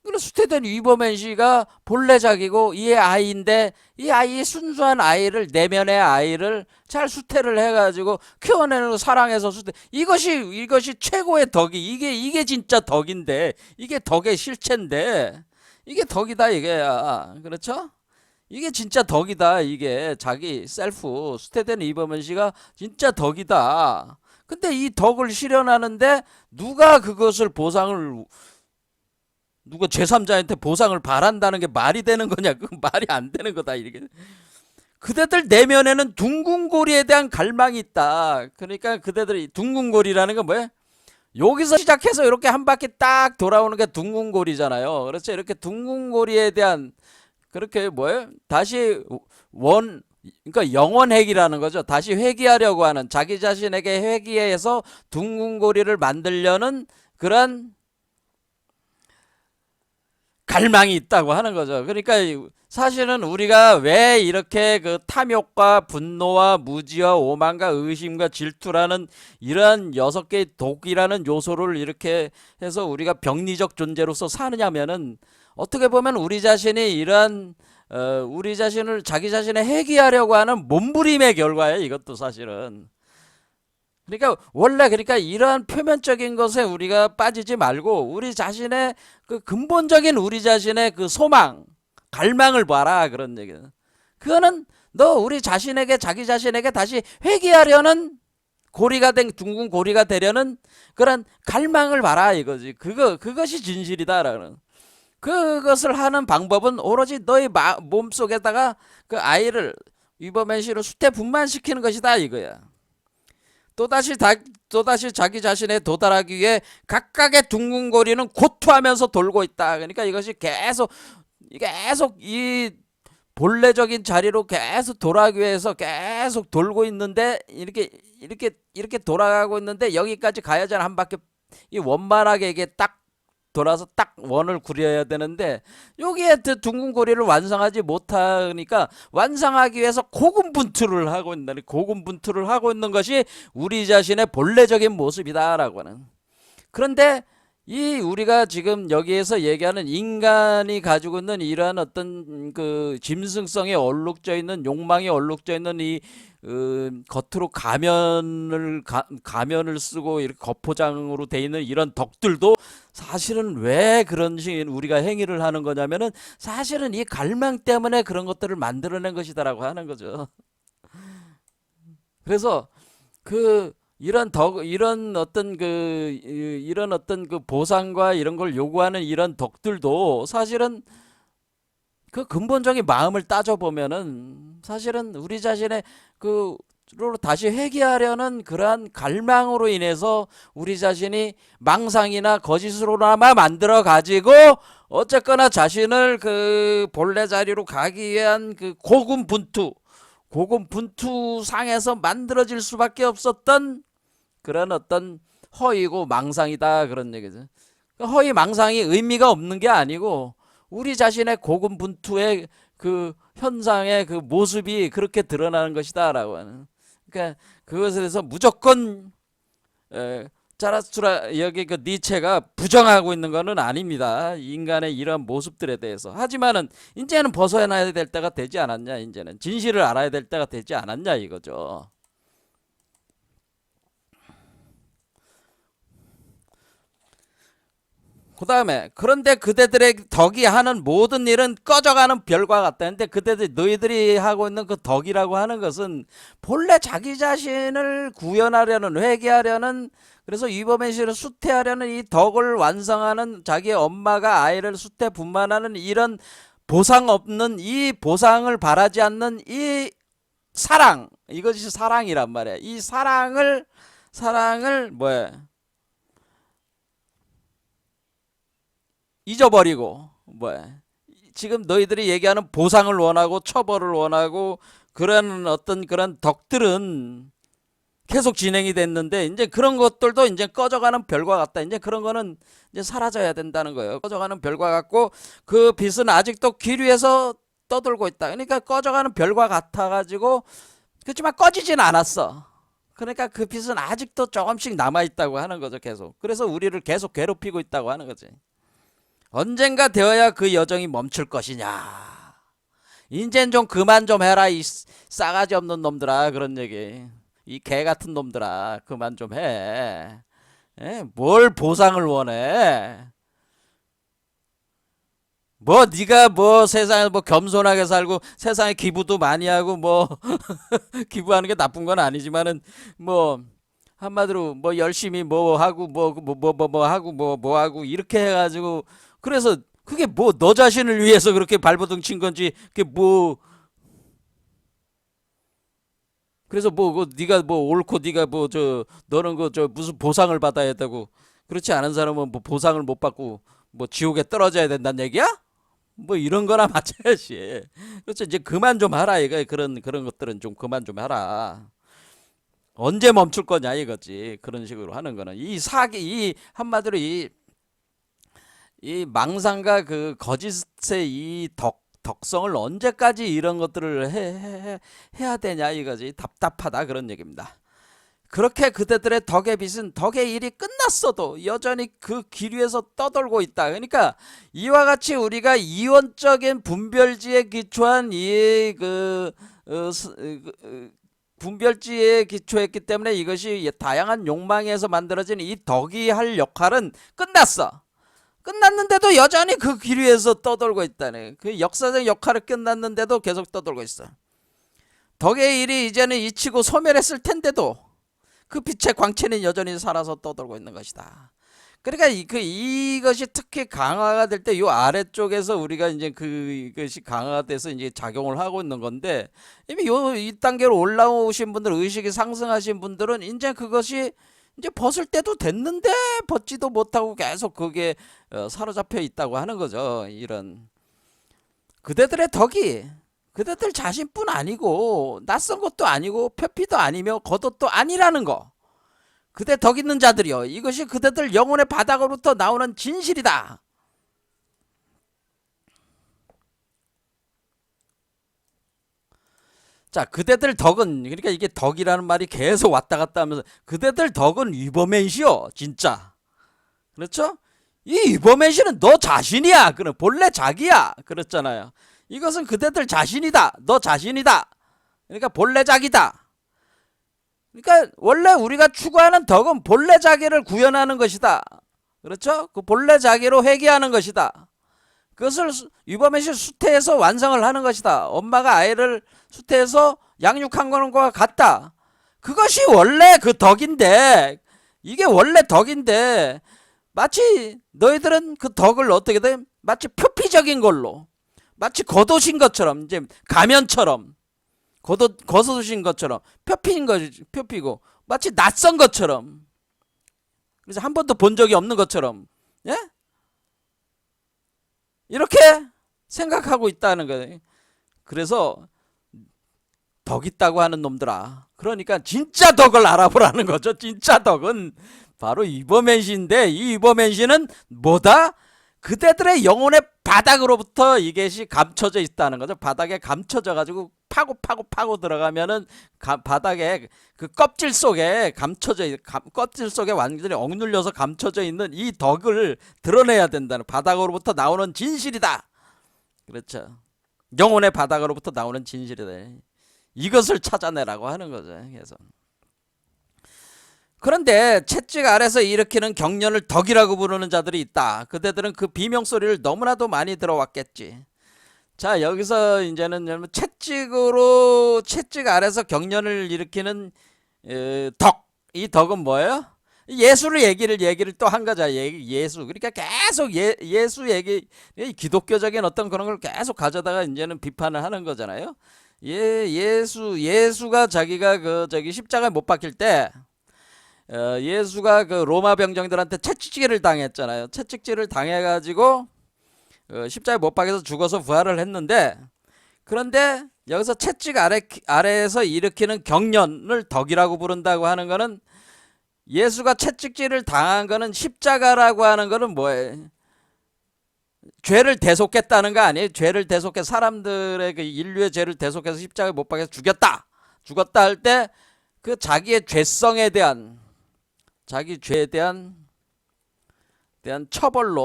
그런 수태된 위버맨시가 본래자기고 이 아이인데, 이 아이의 순수한 아이를, 내면의 아이를 잘 수태를 해가지고 키워내는, 사랑해서 수태. 이것이 최고의 덕이, 이게 진짜 덕인데, 이게 덕의 실체인데, 이게 덕이다 이게야. 그렇죠? 이게 진짜 덕이다. 이게 자기 셀프, 수태된 위버맨시가 진짜 덕이다. 근데 이 덕을 실현하는데 누가 그것을 누가 제3자한테 보상을 바란다는 게 말이 되는 거냐? 그건 말이 안 되는 거다. 이렇게. 그대들 내면에는 둥근고리에 대한 갈망이 있다. 그러니까 그대들이, 둥근고리라는 건 뭐야? 여기서 시작해서 이렇게 한 바퀴 딱 돌아오는 게 둥근고리잖아요. 그렇죠? 이렇게 둥근고리에 대한, 그렇게 뭐예요? 다시 그러니까 영원회귀라는 거죠. 다시 회귀하려고 하는, 자기 자신에게 회귀해서 둥근고리를 만들려는 그런 갈망이 있다고 하는 거죠. 그러니까 사실은 우리가 왜 이렇게 그 탐욕과 분노와 무지와 오만과 의심과 질투라는 이러한 6개의 독이라는 요소를 이렇게 해서 우리가 병리적 존재로서 사느냐면은, 어떻게 보면 우리 자신이 이러한 우리 자신을, 자기 자신에 회귀하려고 하는 몸부림의 결과예요. 이것도 사실은. 그러니까 원래, 그러니까 이러한 표면적인 것에 우리가 빠지지 말고 우리 자신의 그 근본적인, 우리 자신의 그 소망, 갈망을 봐라, 그런 얘기는. 그거는 너 우리 자신에게, 자기 자신에게 다시 회귀하려는, 고리가 된, 둥근 고리가 되려는 그런 갈망을 봐라 이거지. 그것이 진실이다라는. 그것을 하는 방법은 오로지 너의 몸속에다가 그 아이를, 위버맨시로 수태분만시키는 것이다 이거야. 또다시 자기 자신에 도달하기 위해 각각의 둥근거리는 고투하면서 돌고 있다. 그러니까 이것이 계속 이 본래적인 자리로 계속 돌아가기 위해서 계속 돌고 있는데, 이렇게 돌아가고 있는데, 여기까지 가야지 한 바퀴, 이 원만하게 이게 딱 돌아서 딱 원을 그려야 되는데, 여기에 둥근고리를 완성하지 못하니까 완성하기 위해서 고군분투를 하고 있는, 고군분투를 하고 있는 것이 우리 자신의 본래적인 모습이다라고 하는. 그런데 이 우리가 지금 여기에서 얘기하는 인간이 가지고 있는 이러한 어떤 그 짐승성에 얼룩져 있는, 욕망이 얼룩져 있는 이 겉으로 가면을 쓰고 이렇게 겉포장으로 돼 있는 이런 덕들도 사실은 왜 그런 식의 우리가 행위를 하는 거냐면은, 사실은 이 갈망 때문에 그런 것들을 만들어낸 것이다라고 하는 거죠. 그래서 그 이런 어떤 그 보상과 이런 걸 요구하는 이런 덕들도 사실은 그 근본적인 마음을 따져보면은 사실은 우리 자신의 그 다시 회귀하려는 그러한 갈망으로 인해서 우리 자신이 망상이나 거짓으로나마 만들어 가지고 어쨌거나 자신을 그 본래 자리로 가기 위한 그 고군분투 상에서 만들어질 수밖에 없었던 그런 어떤 허위고 망상이다, 그런 얘기죠. 허위 망상이 의미가 없는 게 아니고 우리 자신의 고군분투의 그 현상의 그 모습이 그렇게 드러나는 것이다라고 하는. 그러니까 그것에 대해서 무조건 자라투스트라 여기 그 니체가 부정하고 있는 것은 아닙니다. 인간의 이런 모습들에 대해서. 하지만은 이제는 벗어나야 될 때가 되지 않았냐, 이제는 진실을 알아야 될 때가 되지 않았냐 이거죠. 그 다음에 그런데 그대들의 덕이 하는 모든 일은 꺼져가는 별과 같다. 근데 그대들 너희들이 하고 있는 그 덕이라고 하는 것은 본래 자기 자신을 구현하려는, 회개하려는, 그래서 위법의식을 수태하려는 이 덕을 완성하는, 자기의 엄마가 아이를 수태 분만하는 이런 보상 없는, 이 보상을 바라지 않는 이 사랑, 이것이 사랑이란 말이야. 이 사랑을 뭐야, 잊어버리고, 뭐야, 지금 너희들이 얘기하는 보상을 원하고 처벌을 원하고 그런 어떤 그런 덕들은 계속 진행이 됐는데, 이제 그런 것들도 이제 꺼져가는 별과 같다. 이제 그런 거는 이제 사라져야 된다는 거예요. 꺼져가는 별과 같고 그 빛은 아직도 길 위에서 떠돌고 있다. 그러니까 꺼져가는 별과 같아가지고, 그렇지만 꺼지진 않았어. 그러니까 그 빛은 아직도 조금씩 남아있다고 하는 거죠, 계속. 그래서 우리를 계속 괴롭히고 있다고 하는 거지. 언젠가 되어야 그 여정이 멈출 것이냐. 인젠 좀 그만 좀 해라, 이 싸가지 없는 놈들아. 그런 얘기. 이 개 같은 놈들아, 그만 좀 해. 뭘 보상을 원해? 뭐 네가 뭐 세상에 뭐 겸손하게 살고 세상에 기부도 많이 하고 뭐 기부하는 게 나쁜 건 아니지만은, 뭐 한마디로 뭐 열심히 뭐 하고 뭐 하고 뭐 하고 이렇게 해가지고, 그래서 그게 뭐 너 자신을 위해서 그렇게 발버둥 친 건지, 그게 뭐, 그래서 뭐 네가 뭐 옳고 네가 뭐 저 너는 그 저 무슨 보상을 받아야 되고, 그렇지 않은 사람은 뭐 보상을 못 받고 뭐 지옥에 떨어져야 된다는 얘기야? 뭐 이런 거나 마찬가지. 그렇죠. 이제 그만 좀 하라 이거. 그런 것들은 좀 그만 좀 하라. 언제 멈출 거냐 이거지. 그런 식으로 하는 거는 이 사기, 이 한마디로 이 망상과 그 거짓의 이 덕성을 언제까지 이런 것들을 해야 되냐 이거지. 답답하다, 그런 얘기입니다. 그렇게 그대들의 덕의 빛은, 덕의 일이 끝났어도 여전히 그 길 위에서 떠돌고 있다. 그러니까 이와 같이 우리가 이원적인 분별지에 기초한 분별지에 기초했기 때문에 이것이 다양한 욕망에서 만들어진 이 덕이 할 역할은 끝났어. 끝났는데도 여전히 그 길 위에서 떠돌고 있다네. 그 역사적 역할을 끝났는데도 계속 떠돌고 있어. 덕의 일이 이제는 잊히고 소멸했을 텐데도 그 빛의 광채는 여전히 살아서 떠돌고 있는 것이다. 그러니까 이것이 특히 강화가 될 때 요 아래쪽에서 우리가 이제 그것이 강화가 돼서 이제 작용을 하고 있는 건데, 이미 이 단계로 올라오신 분들, 의식이 상승하신 분들은 이제 그것이 이제 벗을 때도 됐는데 벗지도 못하고 계속 그게 사로잡혀 있다고 하는 거죠. 이런 그대들의 덕이 그대들 자신뿐 아니고 낯선 것도 아니고 표피도 아니며 겉옷도 아니라는 거. 그대 덕 있는 자들이요, 이것이 그대들 영혼의 바닥으로부터 나오는 진실이다. 자, 그대들 덕은, 그러니까 이게 덕이라는 말이 계속 왔다 갔다 하면서, 그대들 덕은 위버맨시요, 진짜. 그렇죠? 이 위버맨시는 너 자신이야. 그럼 본래 자기야. 그렇잖아요. 이것은 그대들 자신이다. 너 자신이다. 그러니까 본래 자기다. 그러니까 원래 우리가 추구하는 덕은 본래 자기를 구현하는 것이다. 그렇죠? 그 본래 자기로 회귀하는 것이다. 그것을 위법의식 수태해서 완성을 하는 것이다. 엄마가 아이를 수태해서 양육한 것과 같다. 그것이 원래 그 덕인데, 이게 원래 덕인데, 마치 너희들은 그 덕을 어떻게 돼? 마치 표피적인 걸로, 마치 겉옷인 것처럼, 이제 가면처럼, 거두신 것처럼 펴피고 마치 낯선 것처럼, 그래서 한 번도 본 적이 없는 것처럼, 예? 이렇게 생각하고 있다는 거예요. 그래서 덕 있다고 하는 놈들아, 그러니까 진짜 덕을 알아보라는 거죠. 진짜 덕은 바로 이버맨시인데, 이 이버맨시는 뭐다? 그대들의 영혼의 바닥으로부터 이것이 감춰져 있다는 거죠. 바닥에 감춰져 가지고 파고 들어가면은 바닥에 그 껍질 속에 껍질 속에 완전히 억눌려서 감춰져 있는 이 덕을 드러내야 된다는, 바닥으로부터 나오는 진실이다. 그렇죠. 영혼의 바닥으로부터 나오는 진실이다. 이것을 찾아내라고 하는 거죠. 그래서 그런데 채찍 아래서 일으키는 경련을 덕이라고 부르는 자들이 있다. 그대들은 그 비명소리를 너무나도 많이 들어왔겠지. 자, 여기서 이제는 채찍 아래서 경련을 일으키는 덕. 이 덕은 뭐예요? 예수를 얘기를 또 한 거죠. 예수. 그러니까 계속 예수 얘기, 기독교적인 어떤 그런 걸 계속 가져다가 이제는 비판을 하는 거잖아요. 예수가 자기가 십자가에 못 박힐 때, 예수가 그 로마 병정들한테 채찍질을 당했잖아요. 채찍질을 당해가지고 십자가에 못 박혀서 죽어서 부활을 했는데, 그런데 여기서 채찍 아래에서 일으키는 경련을 덕이라고 부른다고 하는 거는, 예수가 채찍질을 당한 거는, 십자가라고 하는 거는 뭐예요? 죄를 대속했다는 거 아니에요? 죄를 대속해, 사람들의 그 인류의 죄를 대속해서 십자가에 못 박혀서 죽었다 할 때, 그 자기의 죄성에 대한, 자기 죄에 대한 처벌.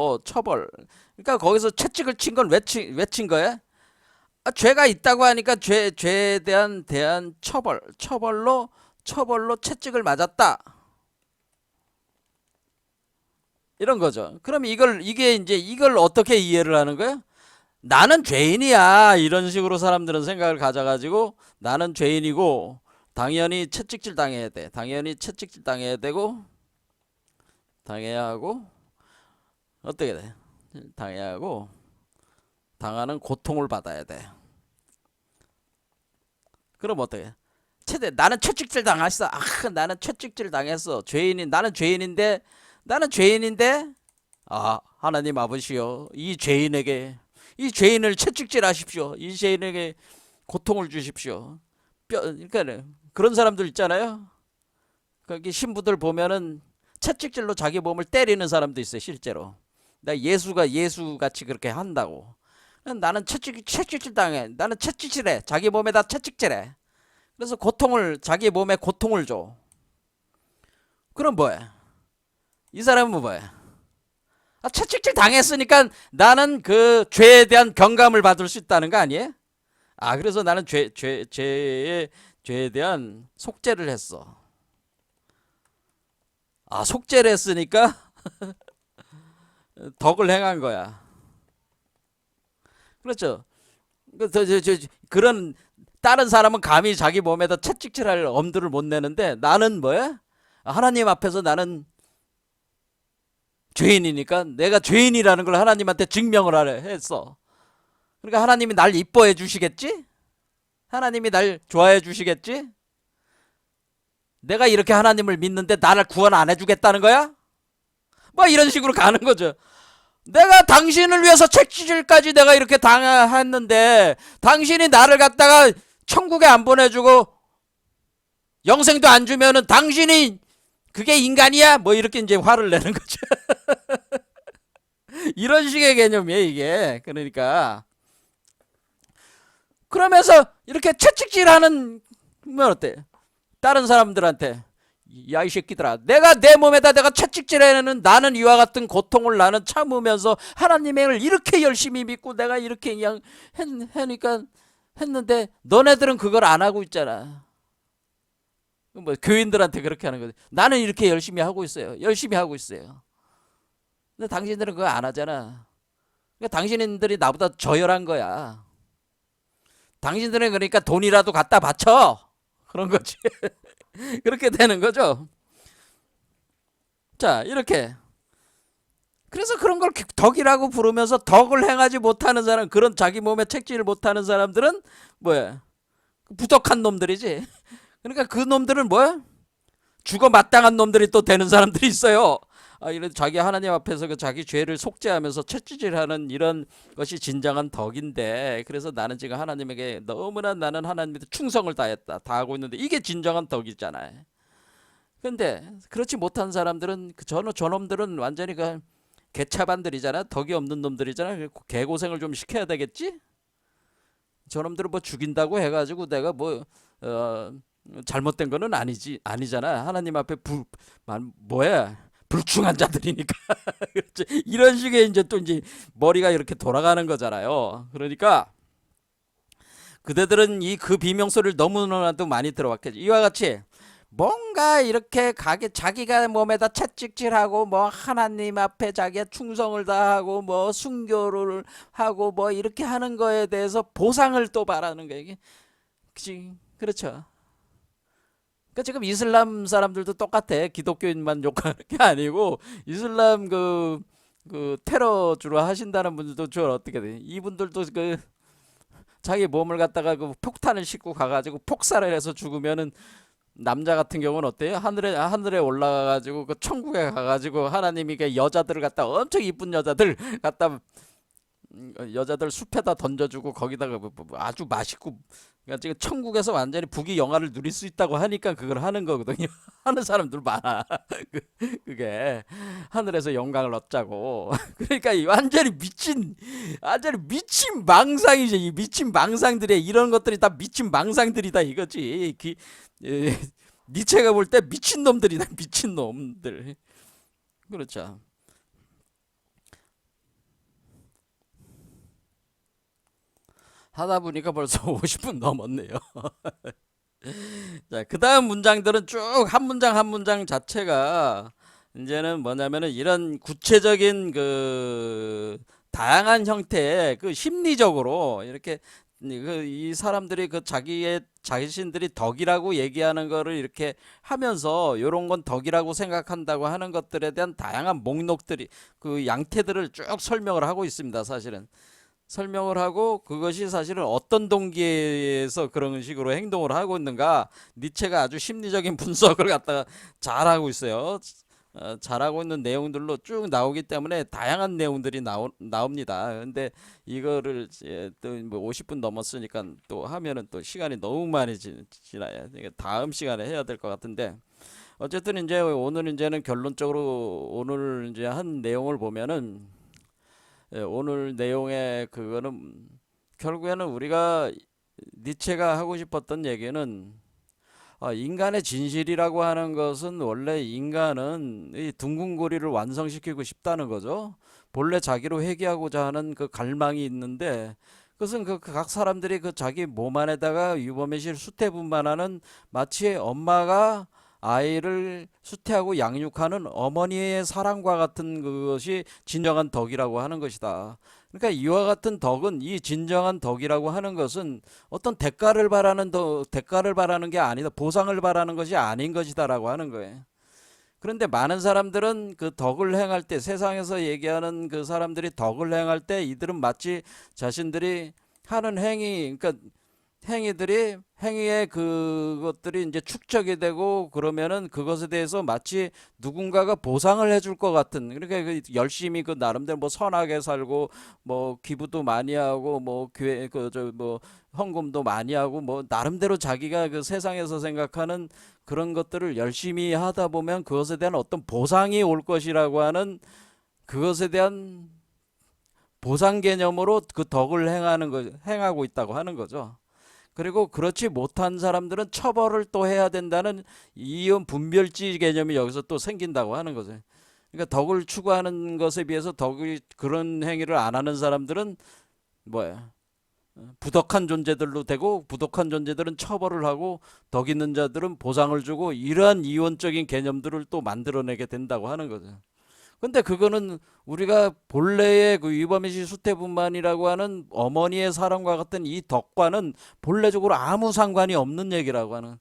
그러니까 거기서 채찍을 친 건 왜 친 거예요? 죄가 있다고 하니까 죄에 대한 처벌로 채찍을 맞았다. 이런 거죠. 그럼 이걸 어떻게 이해를 하는 거예요? 나는 죄인이야. 이런 식으로 사람들은 생각을 가져가지고, 나는 죄인이고 당연히 채찍질 당해야 돼. 당연히 채찍질 당해야 되고, 당해야 하고, 어떻게 돼? 당해야 하고, 당하는 고통을 받아야 돼. 그럼 어떻게 해? 나는 채찍질 당했어. 나는 채찍질 당했어. 나는 죄인인데, 하나님 아버지여, 이 죄인을 채찍질 하십시오. 이 죄인에게 고통을 주십시오. 그러니까 그런 사람들 있잖아요. 거기 신부들 보면은 채찍질로 자기 몸을 때리는 사람도 있어요. 실제로. 예수같이 그렇게 한다고. 나는 채찍질 당해. 나는 채찍질해. 자기 몸에다 채찍질해. 그래서 자기 몸에 고통을 줘. 그럼 뭐야? 이 사람은 뭐야? 채찍질 당했으니까 나는 그 죄에 대한 경감을 받을 수 있다는 거 아니에요? 그래서 나는 죄에 대한 속죄를 했어. 속죄를 했으니까 덕을 행한 거야. 그렇죠. 그런 다른 사람은 감히 자기 몸에다 채찍질할 엄두를 못 내는데, 나는 뭐야? 하나님 앞에서 나는 죄인이니까 내가 죄인이라는 걸 하나님한테 증명을 하려 했어. 그러니까 하나님이 날 이뻐해 주시겠지? 하나님이 날 좋아해 주시겠지? 내가 이렇게 하나님을 믿는데 나를 구원 안 해주겠다는 거야? 뭐 이런 식으로 가는 거죠. 내가 당신을 위해서 채찍질까지 내가 이렇게 당했는데, 당신이 나를 갖다가 천국에 안 보내주고 영생도 안 주면은 당신이 그게 인간이야? 뭐 이렇게 이제 화를 내는 거죠. 이런 식의 개념이에요, 이게. 그러니까 그러면서 이렇게 채찍질하는 면 어때? 다른 사람들한테, 야 이 새끼들아, 내 몸에다 내가 채찍질하는, 나는 이와 같은 고통을 나는 참으면서 하나님의 을 이렇게 열심히 믿고 내가 이렇게 그냥 했는데 너네들은 그걸 안 하고 있잖아. 뭐 교인들한테 그렇게 하는 거지. 나는 이렇게 열심히 하고 있어요. 근데 당신들은 그거 안 하잖아. 그러니까 당신들이 나보다 저열한 거야. 당신들은 그러니까 돈이라도 갖다 바쳐. 그런 거지. 그렇게 되는 거죠. 자, 이렇게. 그래서 그런 걸 덕이라고 부르면서, 덕을 행하지 못하는 사람, 그런 자기 몸에 채찍질 못하는 사람들은 뭐야? 부덕한 놈들이지. 그러니까 그 놈들은 뭐야? 죽어 마땅한 놈들이 또 되는 사람들이 있어요. 이런 자기 하나님 앞에서 그 자기 죄를 속죄하면서 채찍질하는 이런 것이 진정한 덕인데, 그래서 나는 지금 하나님에게 너무나 나는 하나님한테 충성을 다했다, 다하고 있는데 이게 진정한 덕이잖아요. 근데 그렇지 못한 사람들은 저놈들은 완전히 그 개차반들이잖아. 덕이 없는 놈들이잖아. 개고생을 좀 시켜야 되겠지? 저놈들은 뭐 죽인다고 해가지고 내가 뭐 잘못된 거는 아니잖아. 하나님 앞에 뭐야? 불충한 자들이니까. 그렇지. 이런 식의 이제 또 이제 머리가 이렇게 돌아가는 거잖아요. 그러니까 그대들은 이 그 비명소리를 너무나도 많이 들어봤겠지. 이와 같이 뭔가 이렇게 자기가 몸에다 채찍질하고 뭐 하나님 앞에 자기가 충성을 다하고 뭐 순교를 하고 뭐 이렇게 하는 거에 대해서 보상을 또 바라는 거예요. 이게 그치? 그렇죠. 그러니까 지금 이슬람 사람들도 똑같아. 기독교인만 욕하는 게 아니고 이슬람 그 테러주로 하신다는 분들도 저 어떻게 돼? 이분들도 그 자기 몸을 갖다가 그 폭탄을 싣고 가가지고 폭살을 해서 죽으면은 남자 같은 경우는 어때요? 하늘에 올라가가지고 그 천국에 가가지고 하나님이 그 여자들을 갖다 엄청 이쁜 여자들 갖다 여자들 숲에다 던져주고 거기다가 뭐 아주 맛있고, 그러니까 지금 천국에서 완전히 부귀 영화를 누릴 수 있다고 하니까 그걸 하는 거거든요. 하는 사람들 많아. 그게 하늘에서 영광을 얻자고. 그러니까 이 완전히 미친 망상이지. 이 미친 망상들의 이런 것들이 다 미친 망상들이다 이거지. 예, 니체가 볼 때 미친 놈들이다. 미친 놈들. 그렇죠. 하다 보니까 벌써 50분 넘었네요. 자, 그 다음 문장들은 쭉 한 문장 한 문장 자체가 이제는 뭐냐면은 이런 구체적인 그 다양한 형태의 그 심리적으로 이렇게 이 사람들이 그 자신들이 덕이라고 얘기하는 거를 이렇게 하면서 요런 건 덕이라고 생각한다고 하는 것들에 대한 다양한 목록들이 그 양태들을 쭉 설명을 하고 있습니다. 사실은. 설명을 하고 그것이 사실은 어떤 동기에서 그런 식으로 행동을 하고 있는가, 니체가 아주 심리적인 분석을 갖다가 잘하고 있어요. 잘하고 있는 내용들로 쭉 나오기 때문에 다양한 내용들이 나옵니다. 근데 이거를 또뭐 50분 넘었으니까 또 하면은 또 시간이 너무 많이 지나요. 그러니까 다음 시간에 해야 될 것 같은데, 어쨌든 이제 오늘 이제는 결론적으로 오늘 이제 한 내용을 보면은, 오늘 내용의 그거는 결국에는 우리가 니체가 하고 싶었던 얘기는, 인간의 진실이라고 하는 것은 원래 인간은 이 둥근 고리를 완성시키고 싶다는 거죠. 본래 자기로 회귀하고자 하는 그 갈망이 있는데, 그것은 그 각 사람들이 그 자기 몸 안에다가 유범의실 수태분만하는, 마치 엄마가 아이를 수태하고 양육하는 어머니의 사랑과 같은 그것이 진정한 덕이라고 하는 것이다. 그러니까 이와 같은 덕은, 이 진정한 덕이라고 하는 것은 어떤 대가를 바라는 게 아니다. 보상을 바라는 것이 아닌 것이다라고 하는 거예요. 그런데 많은 사람들은 그 덕을 행할 때, 세상에서 얘기하는 그 사람들이 덕을 행할 때 이들은 마치 자신들이 하는 그러니까 행위의 그것들이 이제 축적이 되고 그러면은 그것에 대해서 마치 누군가가 보상을 해줄 것 같은, 그러니까 그 열심히 그 나름대로 뭐 선하게 살고 뭐 기부도 많이 하고 뭐 교회 뭐 헌금도 많이 하고 뭐 나름대로 자기가 그 세상에서 생각하는 그런 것들을 열심히 하다 보면 그것에 대한 어떤 보상이 올 것이라고 하는, 그것에 대한 보상 개념으로 그 덕을 행하고 있다고 하는 거죠. 그리고 그렇지 못한 사람들은 처벌을 또 해야 된다는 이온 분별지 개념이 여기서 또 생긴다고 하는 거죠. 그러니까 덕을 추구하는 것에 비해서 그런 행위를 안 하는 사람들은 뭐야? 부덕한 존재들로 되고, 부덕한 존재들은 처벌을 하고, 덕 있는 자들은 보상을 주고, 이러한 이원적인 개념들을 또 만들어내게 된다고 하는 거죠. 근데 그거는 우리가 본래의 그 위범의식 수태분만이라고 하는 어머니의 사랑과 같은 이 덕과는 본래적으로 아무 상관이 없는 얘기라고 하는,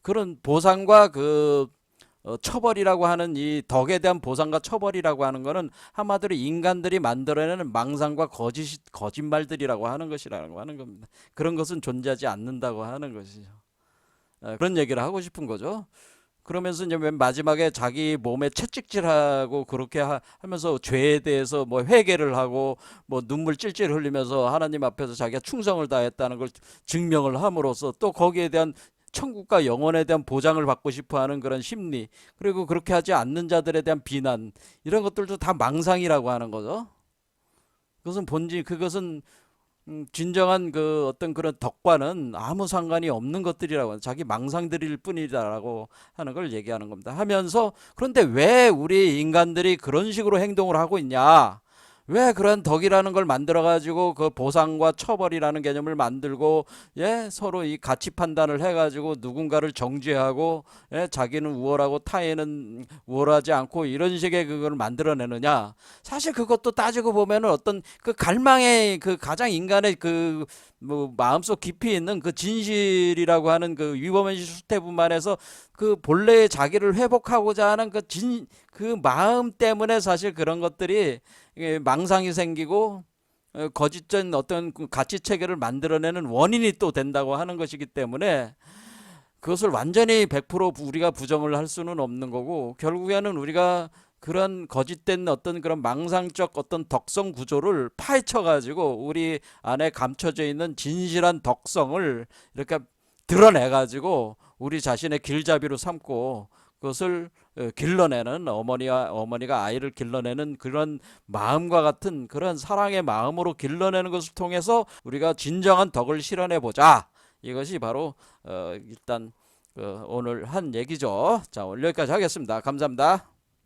그런 보상과 그 처벌이라고 하는 이 덕에 대한 보상과 처벌이라고 하는 거는 한마디로 인간들이 만들어내는 망상과 거짓말들이라고 하는 것이라고 하는 겁니다. 그런 것은 존재하지 않는다고 하는 것이죠. 그런 얘기를 하고 싶은 거죠. 그러면서 이제 맨 마지막에 자기 몸에 채찍질하고 그렇게 하면서 죄에 대해서 뭐 회개를 하고 뭐 눈물 찔찔 흘리면서 하나님 앞에서 자기가 충성을 다했다는 걸 증명을 함으로써 또 거기에 대한 천국과 영원에 대한 보장을 받고 싶어 하는 그런 심리, 그리고 그렇게 하지 않는 자들에 대한 비난, 이런 것들도 다 망상이라고 하는 거죠. 그것은 진정한 그 어떤 그런 덕과는 아무 상관이 없는 것들이라고, 자기 망상들일 뿐이다라고 하는 걸 얘기하는 겁니다. 하면서 그런데 왜 우리 인간들이 그런 식으로 행동을 하고 있냐? 왜 그런 덕이라는 걸 만들어 가지고 그 보상과 처벌이라는 개념을 만들고, 예, 서로 이 가치 판단을 해 가지고 누군가를 정죄하고, 예, 자기는 우월하고 타인은 우월하지 않고 이런 식의 그걸 만들어내느냐? 사실 그것도 따지고 보면은 어떤 그 갈망의 그 가장 인간의 그 뭐 마음속 깊이 있는 그 진실이라고 하는 그 위법의 수태분만에서 그 본래의 자기를 회복하고자 하는 그 마음 때문에 사실 그런 것들이 망상이 생기고 거짓된 어떤 그 가치 체계를 만들어내는 원인이 또 된다고 하는 것이기 때문에 그것을 완전히 100% 우리가 부정을 할 수는 없는 거고, 결국에는 우리가 그런 거짓된 어떤 그런 망상적 어떤 덕성 구조를 파헤쳐 가지고 우리 안에 감춰져 있는 진실한 덕성을 이렇게 드러내 가지고 우리 자신의 길잡이로 삼고 그것을 길러내는, 어머니가 아이를 길러내는 그런 마음과 같은 그런 사랑의 마음으로 길러내는 것을 통해서 우리가 진정한 덕을 실현해 보자. 이것이 바로 일단 오늘 한 얘기죠. 자, 오늘 여기까지 하겠습니다. 감사합니다.